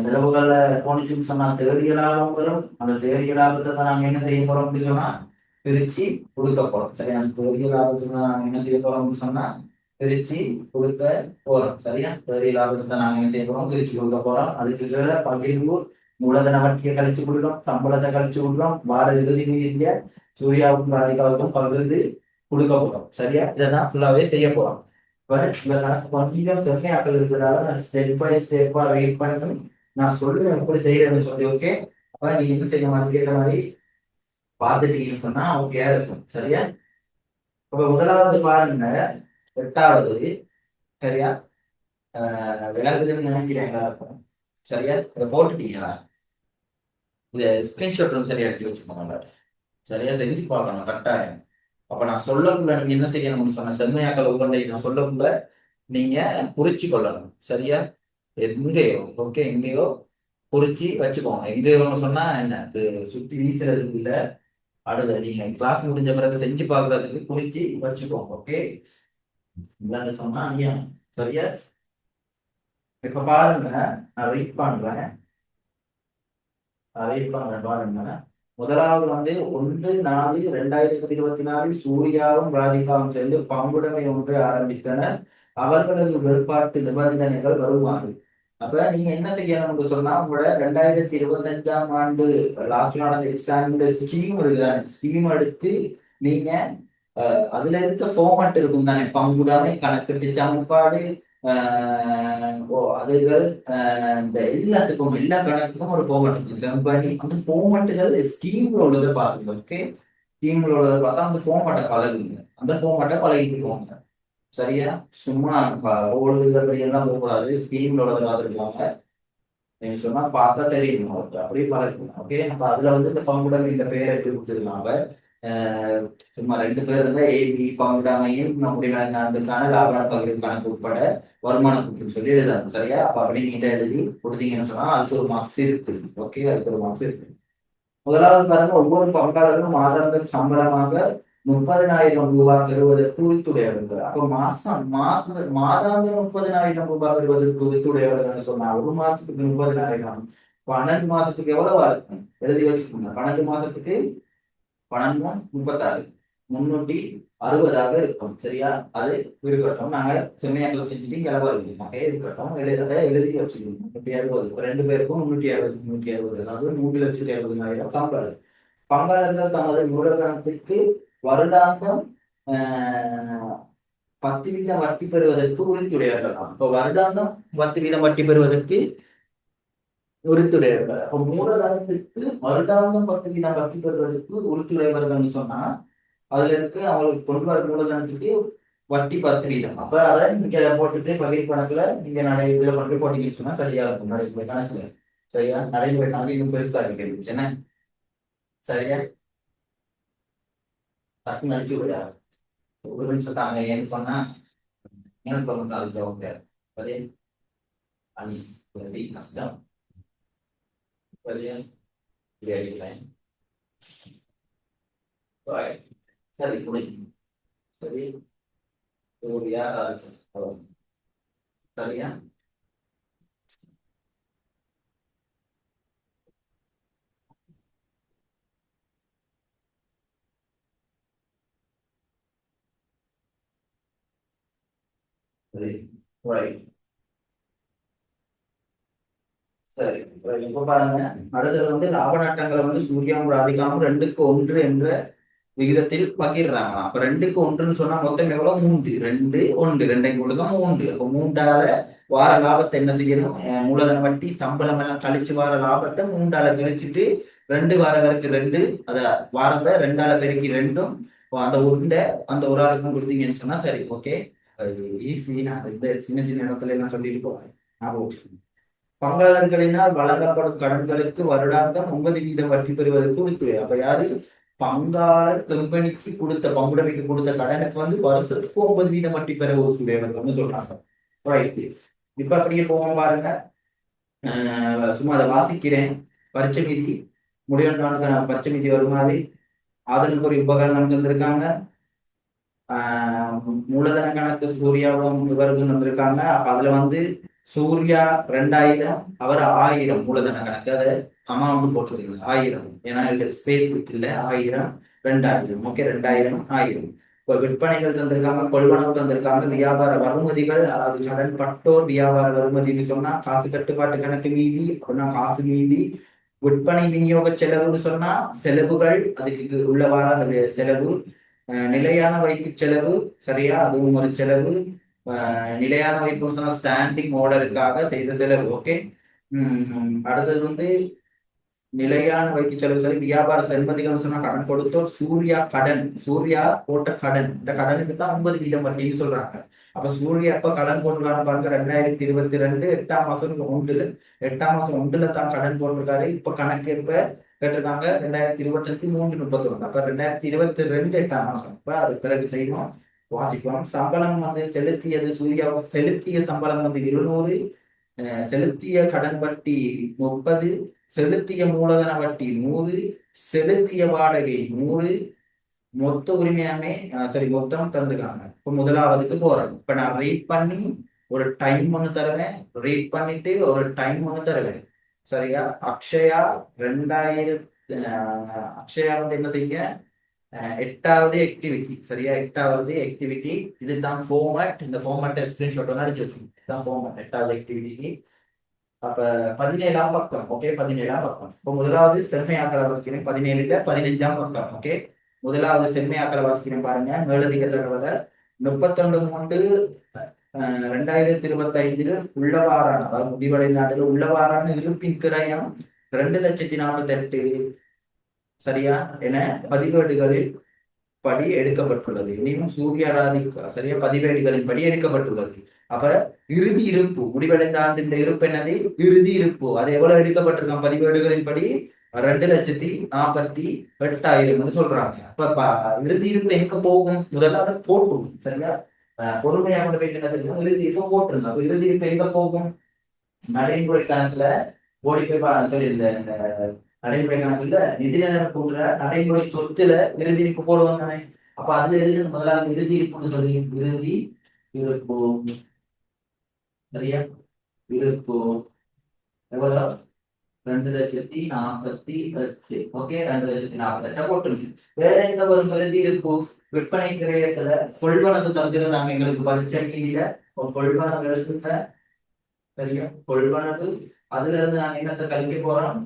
செலவுகள்ல போனுச்சுன்னு சொன்னா தேடிய லாபம் வரும். அந்த தேடிய லாபத்தை தான் நாங்க என்ன செய்ய போறோம் அப்படின்னு சொன்னா பிரிச்சு கொடுக்க போறோம். சரியா? அந்த தேடிய லாபத்துக்கு நாங்க என்ன செய்ய போறோம்னு சொன்னா பிரிச்சு கொடுக்க போறோம். சரியா? தேடிய லாபத்தை நாங்க என்ன செய்ய போறோம், பிரிச்சு கொடுக்க போறோம். அதுக்கு கீழே பகிர்வு மூலதன வட்டியை கழிச்சு கொடுக்கிறோம், சம்பளத்தை கழிச்சு கொடுக்கிறோம், வார இறுதி மீதிய சூர்யாவுக்கும் ராதிகாவுக்கும் பகிர்ந்து கொடுக்க போறோம். சரியா? இதைதான் ஃபுல்லாவே செய்ய போறோம். இப்ப இந்த கணக்கு கொஞ்சம் செம்மையாக்கள் இருக்கிறதால நான் ஸ்டெப் பை ஸ்டெப்பா வெயிட் பண்ணி நான் சொல்லுவேன் எப்படி செய்யறேன்னு சொல்லி. ஓகே, அப்ப நீங்க என்ன செய்ய மாதிரி கேட்ட மாதிரி பார்த்துட்டீங்கன்னு சொன்னா ஓகேயா இருக்கும். சரியா? அப்ப முதலாவது பாருங்க, 8வது. சரியா? விளக்குதுன்னு நினைக்கிறேன் எல்லாருக்கும். சரியா? இதை போட்டுட்டீங்களா? இதை ஸ்கிரீன்ஷாட் சரியா எடுத்து வச்சுக்கோங்க. சரியா? செஞ்சு பார்க்கணும் கட்டாயம். அப்ப நான் சொல்லக்குள்ள நீங்க என்ன செய்யணும்னு சொன்ன செம்மையாக்கள் உங்களை நான் சொல்லக்குள்ள நீங்க குறிச்சு கொள்ளணும். சரியா? எங்கேயோ ஓகே, எங்கேயோ குறிச்சு வச்சுக்கோங்க. எங்கேயோன்னு சொன்னா என்ன, சுத்தி வீசுறதுக்கு இல்ல, அடுத்த நீங்க கிளாஸ் முடிஞ்ச பிறகு செஞ்சு பார்க்கறதுக்கு குறிச்சு வச்சுக்கோங்க. ஓகே, இல்லைன்னு சொன்னா நீங்க. சரியா? இப்ப பாருங்க, நான் வெயிட் பண்றேன் பாருங்க. முதலாவது வந்து 1/4/2024 சூர்யாவும் ராதிகாவும் சேர்ந்து பங்குடைமை ஒன்றை ஆரம்பித்தனர். அவர்களது வெளிப்பாட்டு நிபந்தனைகள் வருமாறு. அப்ப நீங்க என்ன செய்யணும்னு சொன்னா உங்களோட 2025 லாஸ்ட் நடந்த எக்ஸாம் ஸ்கீம் இருக்குதானே, ஸ்கீம் எடுத்து நீங்க அதுல இருக்க ஃபார்மட் இருக்கும் தானே, பங்குடைமை கணக்கிட்டு சமன்பாடு, அதுகள், இந்த எல்லாத்துக்கும் எல்லா கணக்குக்கும் ஒரு ஃபார்மட் இருக்கு. கம்பெனி அந்த ஃபார்மட்டுகள் ஸ்கீம்ல உள்ளதை பாருங்க. ஓகே, ஸ்கீம்ல உள்ளதை பார்த்தா அந்த ஃபார்மட்டை பழகுங்க, அந்த ஃபார்மட்டை பழகிட்டு போங்க. சரியா? சும்மா ஓல்டு அப்படி எல்லாம் போகக்கூடாது. ஸ்கீம்ல உள்ளதை பார்த்துருக்காங்க நீங்க சொன்னா பார்த்தா தெரியும், அப்படியே பழகுங்க. ஓகே, அப்ப அதுல வந்து இந்த பங்குடைமை இந்த பேரை எப்படி கொடுத்துருக்காங்க. சும்மா 2 பேர் இருந்தா ஏபி பங்குடாமையும் நம்முடைய நடந்ததுக்கான லாப பகிர்வு கணக்கு உட்பட வருமான கூட்டுன்னு சொல்லி எழுதாங்க. சரியா? அப்ப அப்படி நீட்டா எழுதி கொடுத்தீங்கன்னு சொன்னா அதுக்கு ஒரு மார்க்ஸ் இருக்கு. ஓகே, அதுக்கு ஒரு மார்க்ஸ் இருக்கு. முதலாவது பாருங்க, ஒவ்வொரு பங்காளரும் மாதாந்திர சம்பளமாக 30,000 ரூபாய் பெறுவதற்கு உரித்துடையவர்கள். அப்ப மாதாந்திரம் 30,000 ரூபாய் பெறுவதற்கு உரித்துடையவர்கள் சொன்னா ஒரு மாசத்துக்கு 30,000, 12 மாசத்துக்கு எவ்வளவா இருக்கும் எழுதி வச்சுக்கோங்க. 12 மாசத்துக்கு 12 36 360 இருக்கும். சரியா? அது இருக்கட்டும். நாங்க செம்மையாக்கள் செஞ்சுட்டு கிளம்ப இருக்கோம். இருக்கட்டும், எழுதி வச்சுக்கணும். 360 2 பேருக்கும் 360 அதாவது 3,60,000 சம்பளம். பங்காளர்கள் தமது மூலதனத்திற்கு வருடாந்தம் 10% வட்டி பெறுவதற்கு உறுதியுடையவர்கள். இப்ப வருடாந்தம் 10% வட்டி பெறுவதற்கு உறுத்துடையவர்கள். அப்ப மூலதனத்துக்கு வருடாந்தம் 10% வட்டி பெறுவதற்கு உறுத்துடையவர்கள் சொன்னா அதுல இருக்கு அவங்களுக்கு கொண்டு வர மூலதனத்துக்கு வட்டி 10%. அப்ப அதை நீங்க போட்டுட்டு பகிர் கணக்குல நீங்க இதுல கொண்டு போட்டீங்கன்னு சொன்னா சரியா இருக்கும் நடைமுறை கணக்குல. சரியா? நடைமுறை கணக்கு இன்னும் பெருசா இருக்குது. என்ன? சரியா? டக்குன்னு அடிச்சு விட ஒரு நிமிஷம் தாங்க. ஏன்னு சொன்னா எனக்கு வந்து அது ஜோங்க சரியா? அணி ரெடி கஷ்டம். சரியா? அடிக்கிறேன். சரி முடியும். சரி, சூர்யா சரியா? சரி, ரைட். சரி, இப்ப பாருங்க, அடுத்தது வந்து லாப நட்டங்களை வந்து சூர்யாவும் ராதிகாவும் 2:1 என்ற விகிதத்தில் பகிர்றாங்களாம். அப்ப 2:1 சொன்னா மொத்தம் எவ்வளவு? 3. 2 1 2 கொடுத்தா 3. அப்ப 3ஆல வார லாபத்தை என்ன செய்யணும்? மூலதன வட்டி சம்பளம் எல்லாம் கழிச்சு வார லாபத்தை 3ஆல பிரிச்சுட்டு 2 வார வரைக்கும் 2, அத வாரத்தை 2ஆல பெருக்கி 2ம் அந்த உருண்டை அந்த ஒரு ஆளுக்கும் கொடுத்தீங்கன்னு சொன்னா சரி. Okay, easy. நான் இந்த சின்ன சின்ன இடத்துல எல்லாம் சொல்லிட்டு போவேன். பங்காளர்களினால் வழங்கப்படும் கடன்களுக்கு வருடாந்தம் 9% வட்டி பெறுவதற்கு உறுத்துறை. அப்ப யாரு? பங்காளர் கம்பெனிக்கு கொடுத்த பங்குடைமைக்கு கொடுத்த கடனுக்கு வந்து வருஷத்துக்கு 9% வட்டி பெற உறுத்துடையவர்கள் சொல்றாங்க. ரைட். இப்ப அப்படியே போவோம் பாருங்க. சும்மா அதை வாசிக்கிறேன். பரிச்சை மீதி முடிவென்றான பரிச்சை மீதி வருமாறு ஆதரவுக்கு ஒரு உபகரணம் தந்திருக்காங்க. மூலதன கணக்கு சூர்யாவும் இவருக்கும் தந்திருக்காங்க. அப்ப அதுல வந்து சூர்யா 2000, அவர் 1000 மூலதன கணக்கு. அதை அமௌண்ட் போட்டுருக்கீங்க 1000, ஏன்னா ஸ்பேஸ் இல்ல. 1000, 2000. ஓகே, 2000, 1000. இப்போ விற்பனைகள் தந்திருக்காங்க, கொள்வனவு தந்திருக்காங்க, வியாபார வருமதிகள், அதாவது கடன் பட்டோர் வியாபார வருமதின்னு சொன்னா காசு கட்டுப்பாட்டு கணக்கு மீதி அப்படின்னா காசு மீதி. விற்பனை விநியோக செலவுன்னு சொன்னா செலவுகள், அதுக்கு உள்ளவார அந்த செலவு. நிலையான வைப்பு செலவு, சரியா, அதுவும் ஒரு செலவு. நிலையான வைப்பு சொன்னா ஸ்டாண்டிங் ஆர்டருக்காக செய்த செலவு. ஓகே. அடுத்தது வந்து நிலையான வைப்பு செலவு. சரி, வியாபார செல்வதிகள் சொன்னா கடன் கொடுத்தோம். சூர்யா கடன், சூர்யா போட்ட கடன், இந்த கடனுக்கு தான் 9% வட்டின்னு சொல்றாங்க. அப்ப சூர்யா எப்ப கடன் போட்டிருக்காரு பாருங்க, 2022 8ஆம் மாசம் 1, 8ஆம் மாசம் 1 தான் கடன் போட்டிருக்காரு. இப்ப கணக்கு எப்ப கேட்டிருக்காங்க, 2025 3/31. அப்ப 2022 8ஆம் மாசம். இப்ப அது பிறகு செய்வோம், வாசிப்போம். சம்பளம் வந்து செலுத்தியது, சூர்யா செலுத்திய சம்பளம் வந்து 200, செலுத்திய கடன் வட்டி 30, செலுத்திய மூலதன வட்டி 100, செலுத்திய வாடகை 100, மொத்த உரிமையாமே சரி மொத்தம் தந்துக்காங்க. இப்ப முதலாவதுக்கு போறேன். இப்ப நான் ரீட் பண்ணி ஒரு டைம் ஒண்ணு தருவேன், ரீட் பண்ணிட்டு ஒரு டைம் ஒண்ணு தருவேன். சரியா? அக்ஷயா 2000, அக்ஷயா வந்து என்ன செய்ய, 8வது ஆக்டிவிட்டி. சரியா? 8வது ஆக்டிவிட்டி. இதுதான் ஃபார்மட். இந்த ஃபார்மட்டை ஸ்கிரீன்ஷாட் ஒன்று அடிச்சு வச்சுக்கோங்க. இதுதான் ஃபார்மட் 8வது ஆக்டிவிட்டிக்கு. அப்ப 17ஆம் பக்கம். ஓகே, 17ஆம் பக்கம். இப்போ முதலாவது செம்மையாக்களை வாசிக்கிறேன். 17ல 15ஆம் பக்கம். ஓகே, முதலாவது செம்மையாக்களை வாசிக்கிறேன் பாருங்க. மேலதிக தகவலை 31/3 2025 உள்ளவாறான, அதாவது முடிவடைந்த ஆண்டுல உள்ளவாறான இருப்பின் கிரயம் 2,48,000, சரியா, என பதிவேடுகளில் படி எடுக்கப்பட்டுள்ளது. இன்னும் சூர்யா ராதிகா, சரியா, பதிவேடுகளின் படி எடுக்கப்பட்டுள்ளது. அப்ப இறுதி இருப்பு, முடிவடைந்த ஆண்டின் இருப்பு என்னது, இறுதி இருப்பு. அது எவ்வளவு எடுக்கப்பட்டிருக்கான் பதிவேடுகளின் படி, 2,48,000 சொல்றாங்க. அப்ப இறுதி இருப்பு எங்க போகும், முதல்ல அதை போட்டும். சரியா? பொறுமையாக கொண்டு போயிட்டு என்ன செய்யணும், இறுதி இருப்பு போட்டுருங்க. அப்ப இறுதி இருப்பு எங்க போகும், நடைமுறை கணக்குல ஓடி போய் சரி, இந்த நடைமுறை கணக்குல நிதி நிலைமை கூட்டுற நடைமுறை சொத்துல இறுதி இருப்பு போடுவாங்க தானே. அப்ப அதுல எழுது முதலாவது இறுதி இருப்புன்னு சொல்லி, இறுதி இருப்பு, சரியா, இருப்பு எவ்வளவு, 2,48,000. ஓகே, 2,48,000 போட்டுருக்கு. வேற எங்க வரும் இறுதி இருப்பு, விற்பனை கிரயத்துல கொள்வனவு தந்திருந்தாங்க எங்களுக்கு பரிச்சை மீதியில. கொள்வனவு எழுதுங்க, சரியா, கொள்வனவு. அதுல இருந்து நாங்க என்னத்தை கழிக்க போறோம்,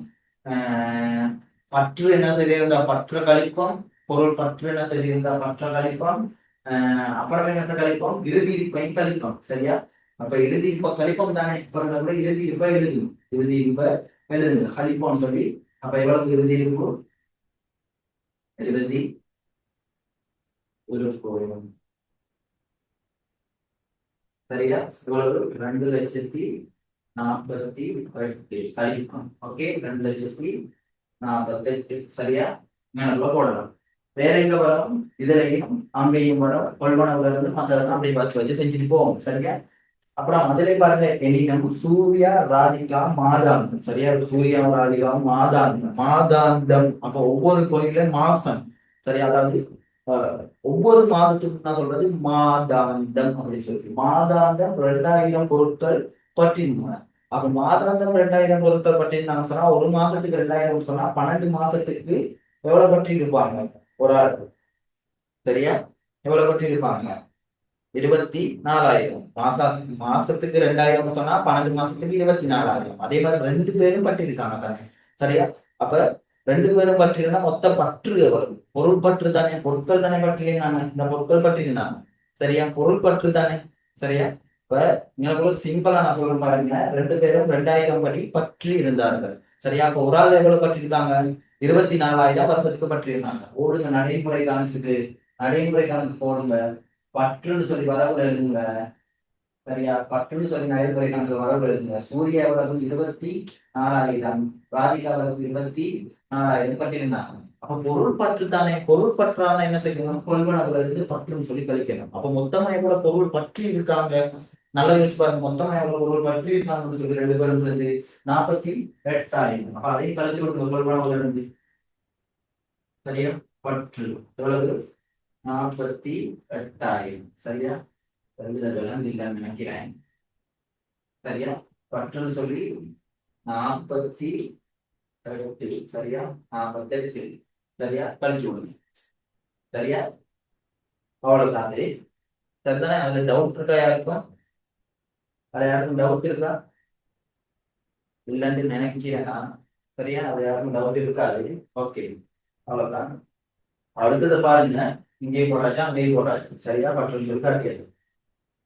பற்று என்ன சரியிருந்தா பற்ற கழிப்போம், பொருள் பற்று என்ன சரியிருந்தா பற்ற கழிப்போம். அப்புறம் என்னத்தை கழிப்போம், இறுதி இருப்பையும் கழிப்போம். சரியா? அப்ப இறுதி இருப்ப கழிப்போம் தானே. இப்ப இறுதி இருப்ப எழுதணும், இறுதி இருப்ப எழுதுங்க கழிப்போம்னு சொல்லி. அப்ப எவ்வளவு இறுதி இருப்பு, இறுதி இருப்பு, சரியா, இவ்வளவு 2,48,000 கழிப்போம். ஓகே, 2,48,000, சரியா, மேல போடலாம். வேற எங்க வரும், இதுலயும் அங்கேயும் வரும். கொள்வனவுல இருந்து மற்றதெல்லாம் அப்படியே வச்சு செஞ்சுட்டு போவோம். சரியா? அப்புறம் அதிலே பாருங்க, எனினும் சூர்யா ராதிகா மாதாந்தம். சரியா? சூர்யா ராதிகா மாதாந்தம், மாதாந்தம். அப்ப ஒவ்வொரு கோயில மாசம். சரியா? அதாவது ஒவ்வொரு மாதத்துக்கு நான் சொல்றது மாதாந்தம் அப்படின்னு சொல்லி. மாதாந்தம் 2000 பொருட்கள் பற்றிருந்தாங்க. அப்ப மாதாந்தம் 2000 பொருட்கள் பற்றிருந்தாங்க சொன்னா, ஒரு மாசத்துக்கு 2000 சொன்னா 12 மாசத்துக்கு எவ்வளவு பற்றி இருப்பாங்க ஒரு ஆள். சரியா? எவ்வளவு பற்றி இருப்பாங்க, 24,000. மாசத்துக்கு 2000 சொன்னா 12 மாசத்துக்கு 24,000. அதே மாதிரி 2 பேரும் பட்டிருக்காங்க தானே. சரியா? அப்ப 2 பேரும் பற்றிருந்தா மொத்த பற்று எவ்வளவு, பொருள் பற்று தானே, பொருட்கள் தானே பற்றிருந்தாங்க, இந்த பொருட்கள் பற்றிருந்தாங்க. சரியா? பொருள் பற்று தானே. சரியா? இப்ப உங்களுக்கு சிம்பிளா நான் சொல்றேன் பாருங்க, 2 பேரும் 2000 படி பற்றி இருந்தார்கள். சரியா? அப்ப ஒரு ஆள் எவ்வளவு பற்றிருக்காங்க, 24,000 வருஷத்துக்கு பற்றிருந்தாங்க. ஓடுங்க நடைமுறை கணக்குக்கு, நடைமுறை கணக்கு போடுங்க. பற்றுன்னு சொல்லி வரவுல எழுதுங்க. சரியா? பற்றுன்னு சொல்லி நடைமுறை கணக்கு வரவுல எழுதுங்க. சூர்யா எவ்வளவு, 24,000, ராதிகா எவ்வளவு, 24,000 பட்டிருந்தாங்க. அப்ப பொருள் பற்று தானே, பொருள் பற்றான என்ன செய்யணும், கொள்வனவுல இருந்து பற்றுன்னு சொல்லி கழிக்கணும். அப்ப மொத்தமா எவ்வளவு பொருள் பற்றி இருக்காங்க, நல்லா யோசிச்சு பாருங்க. மொத்தமா எவ்வளவு பொருள் பற்றி இருக்காங்கன்னு சொல்லி 2 பேரும் சேர்ந்து 48,000. அப்ப அதையும் கழிச்சு விட்டு கொள்வனவுல இருந்து. சரியா? பற்று எவ்வளவு, 48,000. சரியா? இல்லைன்னு நினைக்கிறேன். சரியா? பற்றுன்னு சொல்லி 48, சரியா? 48, சரியா? கழிச்சு விடுங்க. சரியா? அவ்வளவுதான். அது சரிதானே? அதுல டவுட் இருக்கா யாருக்கும்? அது யாருக்கும் டவுட் இருக்கா? இல்லைன்னு நினைக்கிறேன் நான். சரியா? அது யாருக்கும் டவுட் இருக்காது. ஓகே, அவ்வளவுதான். அடுத்தது பாருங்க, இங்கே போட்டாச்சா அங்கேயும் போட்டாச்சு. சரியா? பற்று சொல்லி காட்டியது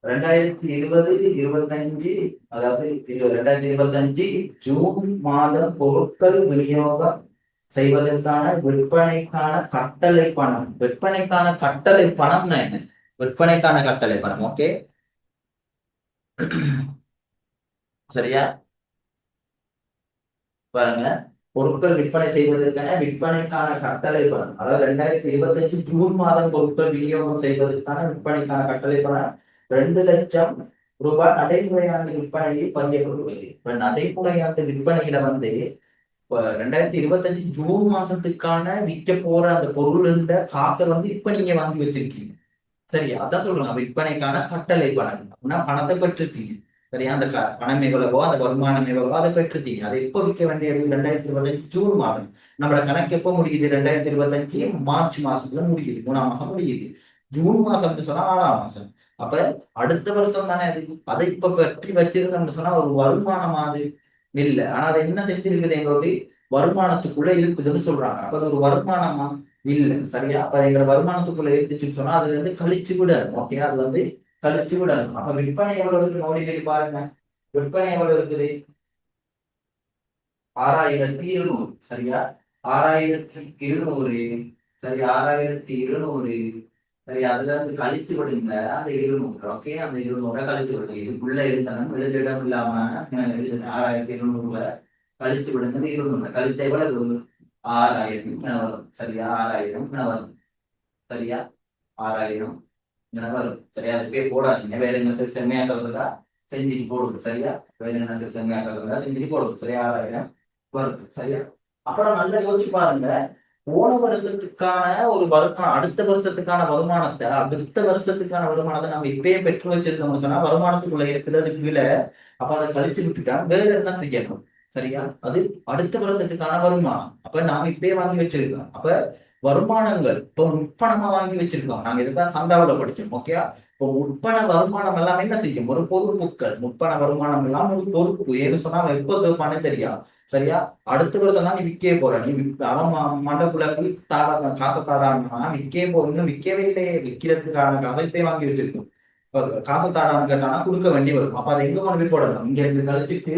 2020-25, அதாவது 2025 ஜூன் மாதம் பொருட்கள் விநியோகம் செய்வதற்கான விற்பனைக்கான கட்டளை பணம். விற்பனைக்கான கட்டளை பணம்னா என்ன? விற்பனைக்கான கட்டளை பணம். ஓகே, சரியா? பாருங்க, பொருட்கள் விற்பனை செய்வதற்கான விற்பனைக்கான கட்டளை பணம், அதாவது 2025 ஜூன் மாதம் பொருட்கள் விநியோகம் செய்வதற்கான விற்பனைக்கான கட்டளை பணம் 2,00,000 ரூபாய் நடைமுறையாண்டு விற்பனையில் பதியப்படுவது. இப்ப நடைமுறையாண்டு விற்பனையில வந்து இப்ப 2025 ஜூன் மாசத்துக்கான விற்க போற அந்த பொருள் காசை வந்து இப்ப நீங்க வாங்கி வச்சிருக்கீங்க. சரி, அதான் சொல்றாங்க விற்பனைக்கான கட்டளை பணம் அப்படின்னா பணத்தை பெற்றுட்டீங்க. சரியா? அந்த பணம் எவ்வளவோ அந்த வருமானம் எவ்வளவோ அதை பெற்றுட்டீங்க. அதை எப்போ விற்க வேண்டியது? 2025 ஜூன் மாதம். நம்மளோட கணக்கு எப்போ முடியுது? 2025 மார்ச் மாசத்துல முடியுது, 3ஆம் மாசம் முடியுது. ஜூன் மாசம்னு சொன்னா 6ஆம் மாசம். அப்ப அடுத்த வருஷம் தானே அது. அதை இப்ப பெற்றி வச்சிருந்தோம்னு சொன்னா ஒரு வருமானம் அது இல்ல. ஆனா அதை என்ன செஞ்சிருக்குது? எங்களுடைய வருமானத்துக்குள்ள இருக்குதுன்னு சொல்றாங்க. அப்ப அது ஒரு வருமானமா? இல்ல. சரியா? அப்ப எங்களோட வருமானத்துக்குள்ள இருந்துச்சுன்னு சொன்னா அதுல இருந்து கழிச்சு விடணும். ஓகே, அது வந்து கழிச்சு விடணும். அப்ப விற்பனை எவ்வளவு இருக்கு மௌலிகளை பாருங்க. விற்பனை எவ்வளவு இருக்குது? 6,200. சரியா? 6,200. சரி, 6,200. சரி, அதுல இருந்து கழிச்சு விடுங்க அந்த 200. ஓகே, அந்த 200 கழிச்சு விடுங்க. இதுக்குள்ள எழுதணும், எழுத இடம் இல்லாம எழுதுங்க. 6,200 கழிச்சு விடுங்க. 200 கழிச்சா எவ்வளவு? 6,000 வரும். சரியா? 6,000 வரும். சரியா? 6,000 வரும். சரியா? அது போய் போடாதீங்க. வேற என்ன சரி செம்மையாக இருந்தா செஞ்சுட்டு போடுங்க. சரியா? வேற என்ன சரி செம்மையாக இருந்தா செஞ்சுட்டு போடுங்க. சரியா? 6,000 வருது. சரியா? அப்புறம் நல்லா யோசிச்சு பாருங்க. போன வருஷத்துக்கான ஒரு வருமானம், அடுத்த வருஷத்துக்கான வருமானத்தை, அடுத்த வருஷத்துக்கான வருமானத்தை நம்ம இப்பயே பெற்று வச்சிருக்கோம்னு சொன்னா வருமானத்துக்குள்ள இருக்கிறது கீழே. அப்ப அதை கழிச்சு விட்டுட்டா வேற என்ன செய்யணும்? சரியா? அது அடுத்த வருஷத்துக்கான வருமானம். அப்ப நாம இப்பயே வாங்கி வச்சிருக்கோம். அப்ப வருமானங்கள் இப்போ முற்பணமா வாங்கி வச்சிருக்கோம். நாங்க இதுதான் சந்தாவில படிச்சோம். ஓகே, இப்போ முற்பண வருமானம் எல்லாம் என்ன செய்யும்? ஒரு பொறுப்புகள். முற்பண வருமானம் எல்லாம் ஒரு பொறுப்பு. ஏன்னு சொன்னா அவன் எப்போ பணம் தெரியா. சரியா? அடுத்த வருஷம் தான் நீ விற்கே போற. நீ அவன் மண்டக்குள்ள போய் தாரா காசை தாரான்னா விற்கே போ. இன்னும் விற்கவே இல்லையே, விற்கிறதுக்கான காசை வாங்கி வச்சிருக்கோம். காசை தாரான்னு கேட்டானா கொடுக்க வேண்டி வரும். அப்ப அதை எங்க கொண்டு போய் போடணும்? இங்க இருந்து கழிச்சுட்டு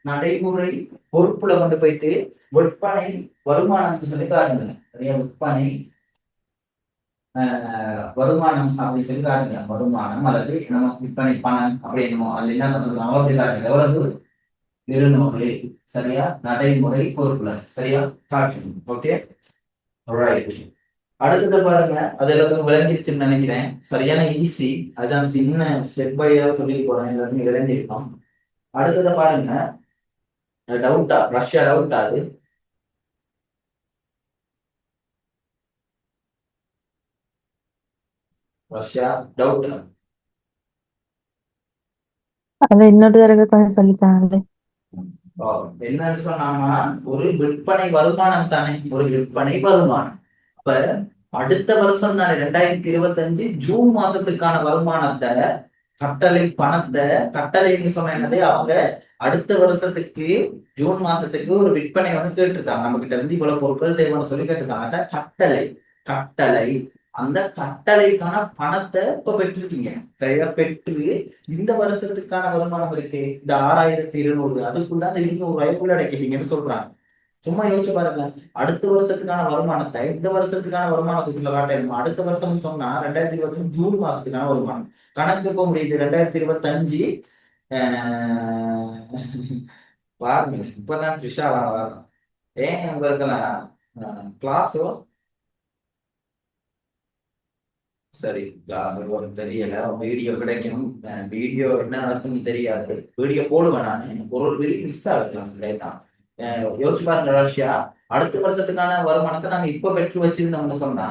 நடைமுறை பொறுப்புல கொண்டு போயிட்டு விற்பனை வருமானம்னு சொல்லி காட்டுங்க. சரியா? விற்பனை வருமானம் அப்படி சொல்லி காட்டுங்க. வருமானம் அல்லது நம்ம விற்பனை பணம் அப்படி என்னமோ அது என்ன சொல்றாங்க அப்படி காட்டுங்க. எவ்வளவு? 200. சரியா? நடைமுறை பொறுப்புல. சரியா? காட்டணும். Okay, right. அடுத்தது பாருங்க, அது எல்லாத்துக்கும் விளங்கிடுச்சுன்னு நினைக்கிறேன். சரியான ஈஸி. அதான் சின்ன ஸ்டெப் பை சொல்லி போறேன், எல்லாத்தையும் விளங்கிருக்கோம். அடுத்தது பாருங்க, டவுட்டா? ரஷ்யா டவுட்டா? அது ரஷ்யா டவுட். அது இன்னொரு தடவை கொஞ்சம் சொல்லித்தாங்களே. என்னன்னு சொன்னாங்கன்னா ஒரு விற்பனை வருமானம் தானே, ஒரு விற்பனை வருமானம். அப்ப அடுத்த வருஷம் தானே 2025 ஜூன் மாசத்துக்கான வருமானத்தை, கட்டளை பணத்தை, கட்டளைன்னு சொன்ன என்னது அவங்க அடுத்த வருஷத்துக்கு ஜூன் மாசத்துக்கு ஒரு விற்பனை வந்து கேட்டிருக்காங்க. நம்ம கிட்ட இருந்து இவ்வளவு பொருட்கள் தேவைன்னு சொல்லி கேட்டிருக்காங்க. அதான் கட்டளை. கட்டளை. அந்த கட்டளைக்கான பணத்தை இப்ப பெற்றிருக்கீங்க. சரியா? பெற்று இந்த வருஷத்துக்கான வருமானம் இருக்கு இந்த 6,200, அதுக்குள்ள அந்த 200 அடைக்கிட்டீங்கன்னு சொல்றாங்க. சும்மா யோசிச்சு பாருங்க. அடுத்த வருஷத்துக்கான வருமானத்தை இந்த வருஷத்துக்கான வருமானத்துக்குள்ள காட்டணும். அடுத்த வருஷம் சொன்னா 2025 ஜூன் மாசத்துக்கான வருமானம் கணக்கு போக முடியுது. 2025 பாருங்க, இப்பதான் ட்ரிஷா வரும். ஏன் உங்களுக்கெல்லாம் கிளாஸோ? சரி, கிளாஸ் தெரியல. வீடியோ கிடைக்கும். வீடியோ என்ன நடக்கும்னு தெரியாது. வீடியோ போடுவேன் நான். ஒரு வீடியோ மிஸ் ஆகுது தான். யோசிச்சு பாருங்க. ரஷ்யா அடுத்த வருஷத்துக்கான வருமானத்தை நாங்க இப்ப பெற்று வச்சிருந்தோம்னு சொன்னா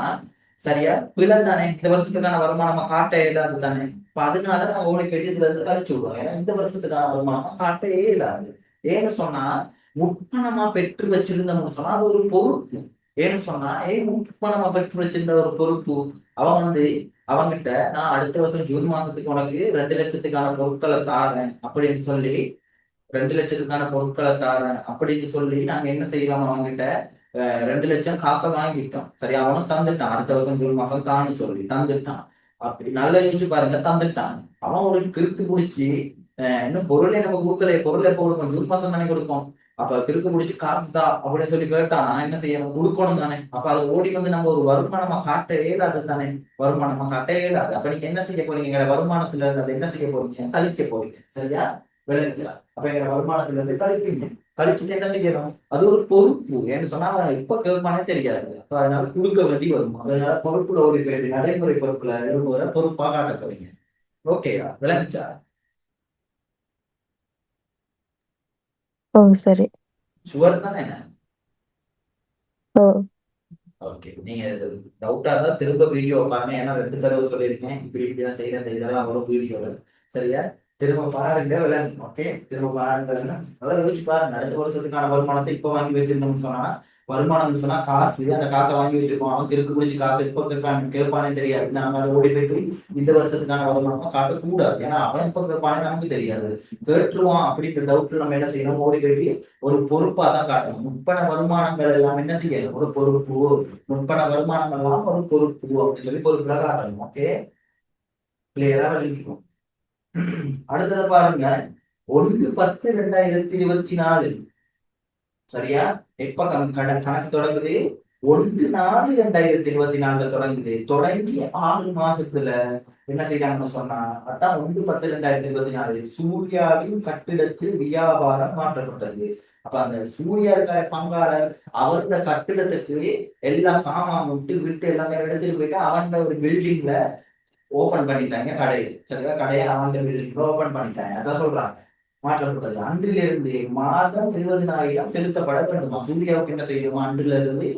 சரியா? பிழை தானே, இந்த வருஷத்துக்கான வருமானமா காட்ட இயலாது தானே. இப்ப அதனால நான் ஓடி கட்டியதுல இருந்து கழிச்சு விடுவோம். ஏன்னா இந்த வருஷத்துக்கான வருமானமா காட்டவே இயலாது. ஏன்னு சொன்னா முற்பணமா பெற்று வச்சிருந்தோம்னு சொன்னா அது ஒரு பொறுப்பு. ஏன்னு சொன்னா முற்பணமா பெற்று வச்சிருந்த ஒரு பொறுப்பு. அவன் அவங்கிட்ட நான் அடுத்த வருஷம் ஜூன் மாசத்துக்கு உனக்கு 2 லட்சத்துக்கான பொருட்களை தாரேன் அப்படின்னு சொல்லி 2 லட்சத்துக்கான பொருட்களை தாரேன் அப்படின்னு சொல்லி நாங்க என்ன செய்யலாம், அவங்ககிட்ட 2 லட்சம் காசை வாங்கிட்டோம். சரி, அவனும் தந்துட்டான். அடுத்த வருஷம் ஜூன் மாசம் தான்னு சொல்லி தந்துட்டான். அப்படி நல்லா யோசிச்சு பாருங்க, தந்துட்டான். அவன் ஒரு கிறுக்கு பிடிச்சி இன்னும் பொருளே நம்ம கொடுக்கல, பொருளை எப்போ கொடுப்போம், ஜூன் மாசம் தானே கொடுப்போம். அப்ப கிறுக்கு பிடிச்சி காசு தான் அப்படின்னு சொல்லி கேட்டான். நான் என்ன செய்யணும், கொடுக்கணும் தானே. அப்ப அதை ஓடி வந்து நம்ம ஒரு வருமானமா காட்ட இயலாது தானே. வருமானமா காட்ட இயலாது. அப்ப நீங்க என்ன செய்ய போறீங்க, எங்க வருமானத்துல இருந்து அதை என்ன செய்ய போறீங்க, கழிக்க போறீங்க. சரியா? விளைவிச்சா அப்ப எங்க வருமானத்துல இருந்து கழிப்பீங்க. கழிச்சுட்டு என்ன செய்யணும், அது ஒரு பொறுப்பு. ஏன்னு சொன்னா அவன் எப்ப கேட்பானே தெரியாது. அப்ப அதனால கொடுக்க வேண்டி வரும். அதனால பொறுப்புல ஒரு பேர் நடைமுறை பொறுப்புல இருபது பொறுப்பா காட்ட போறீங்க. ஓகேயா? விளைவிச்சா? ஓ சரி. சுவர் தானே என்ன? ஓ ஓகே, நீங்க டவுட்டா இருந்தா திரும்ப வீடியோ பாருங்க. ஏன்னா 2 தடவை சொல்லியிருக்கேன் இப்படி இப்படிதான் செய்யற இந்த இதெல்லாம் வரும் வீடியோல. சரியா? திரும்ப பாருங்க விளங்கும். ஓகே, திரும்ப பாருங்க விளங்கும். நல்லா யோசிச்சு பாருங்க. அடுத்த வருஷத்துக்கான வருமானத்தை இப்ப வாங்கி வச்சிருந்தோம்னு சொன்னா, வருமானம் சொன்னா காசு, அந்த காசை வாங்கி வச்சிருக்கோம். அவன் திருக்கு பிடிச்சி காசு எப்போ கேட்பானே தெரியாது. நாம அதை ஓடி போயிட்டு இந்த வருஷத்துக்கான வருமானமா காட்டக்கூடாது. ஏன்னா அவன் எப்போ கேட்பானே நமக்கு தெரியாது. கேட்டுருவான் அப்படின்ற டவுட்ல நம்ம என்ன செய்யணும், ஓடி போயிட்டு ஒரு பொறுப்பா தான் காட்டணும். முற்பண வருமானங்கள் எல்லாம் என்ன செய்யணும், ஒரு பொறுப்பு. முற்பண வருமானம் எல்லாம் ஒரு பொறுப்பு அப்படின்னு சொல்லி பொறுப்புல காட்டணும். ஓகே, கிளியரா விளங்கிக்கும். அடுத்தது பாருங்க, 1/10/2024. சரியா? எப்ப கணக்கு தொடங்குது, 1/4/2024 தொடங்குது. தொடங்கி 6 மாசத்துல என்ன செய்யறாங்கன்னு சொன்னா, அதான் 1/10/2024 சூர்யாவின் கட்டிடத்தில் வியாபாரம் மாற்றப்பட்டது. அப்ப அந்த சூர்யா இருக்கிற பங்காளர் அவரோட கட்டிடத்துக்கு எல்லா சாமான் விட்டு விட்டு எல்லாத்தையும் எடுத்துட்டு போயிட்டு அவன் ஒரு பில்டிங்ல ஓபன் பண்ணிட்டாங்க கடையை. சரியா? கடையை அவன் பில்டிங்ல ஓபன் பண்ணிட்டாங்க. அதான் சொல்றாங்க மாற்றப்பட்டது. அன்றிலிருந்து மாதம் 20,000 செலுத்தப்பட வேண்டுமா. சூர்யாவுக்கு என்ன செய்யணுமா, அன்றிலிருந்து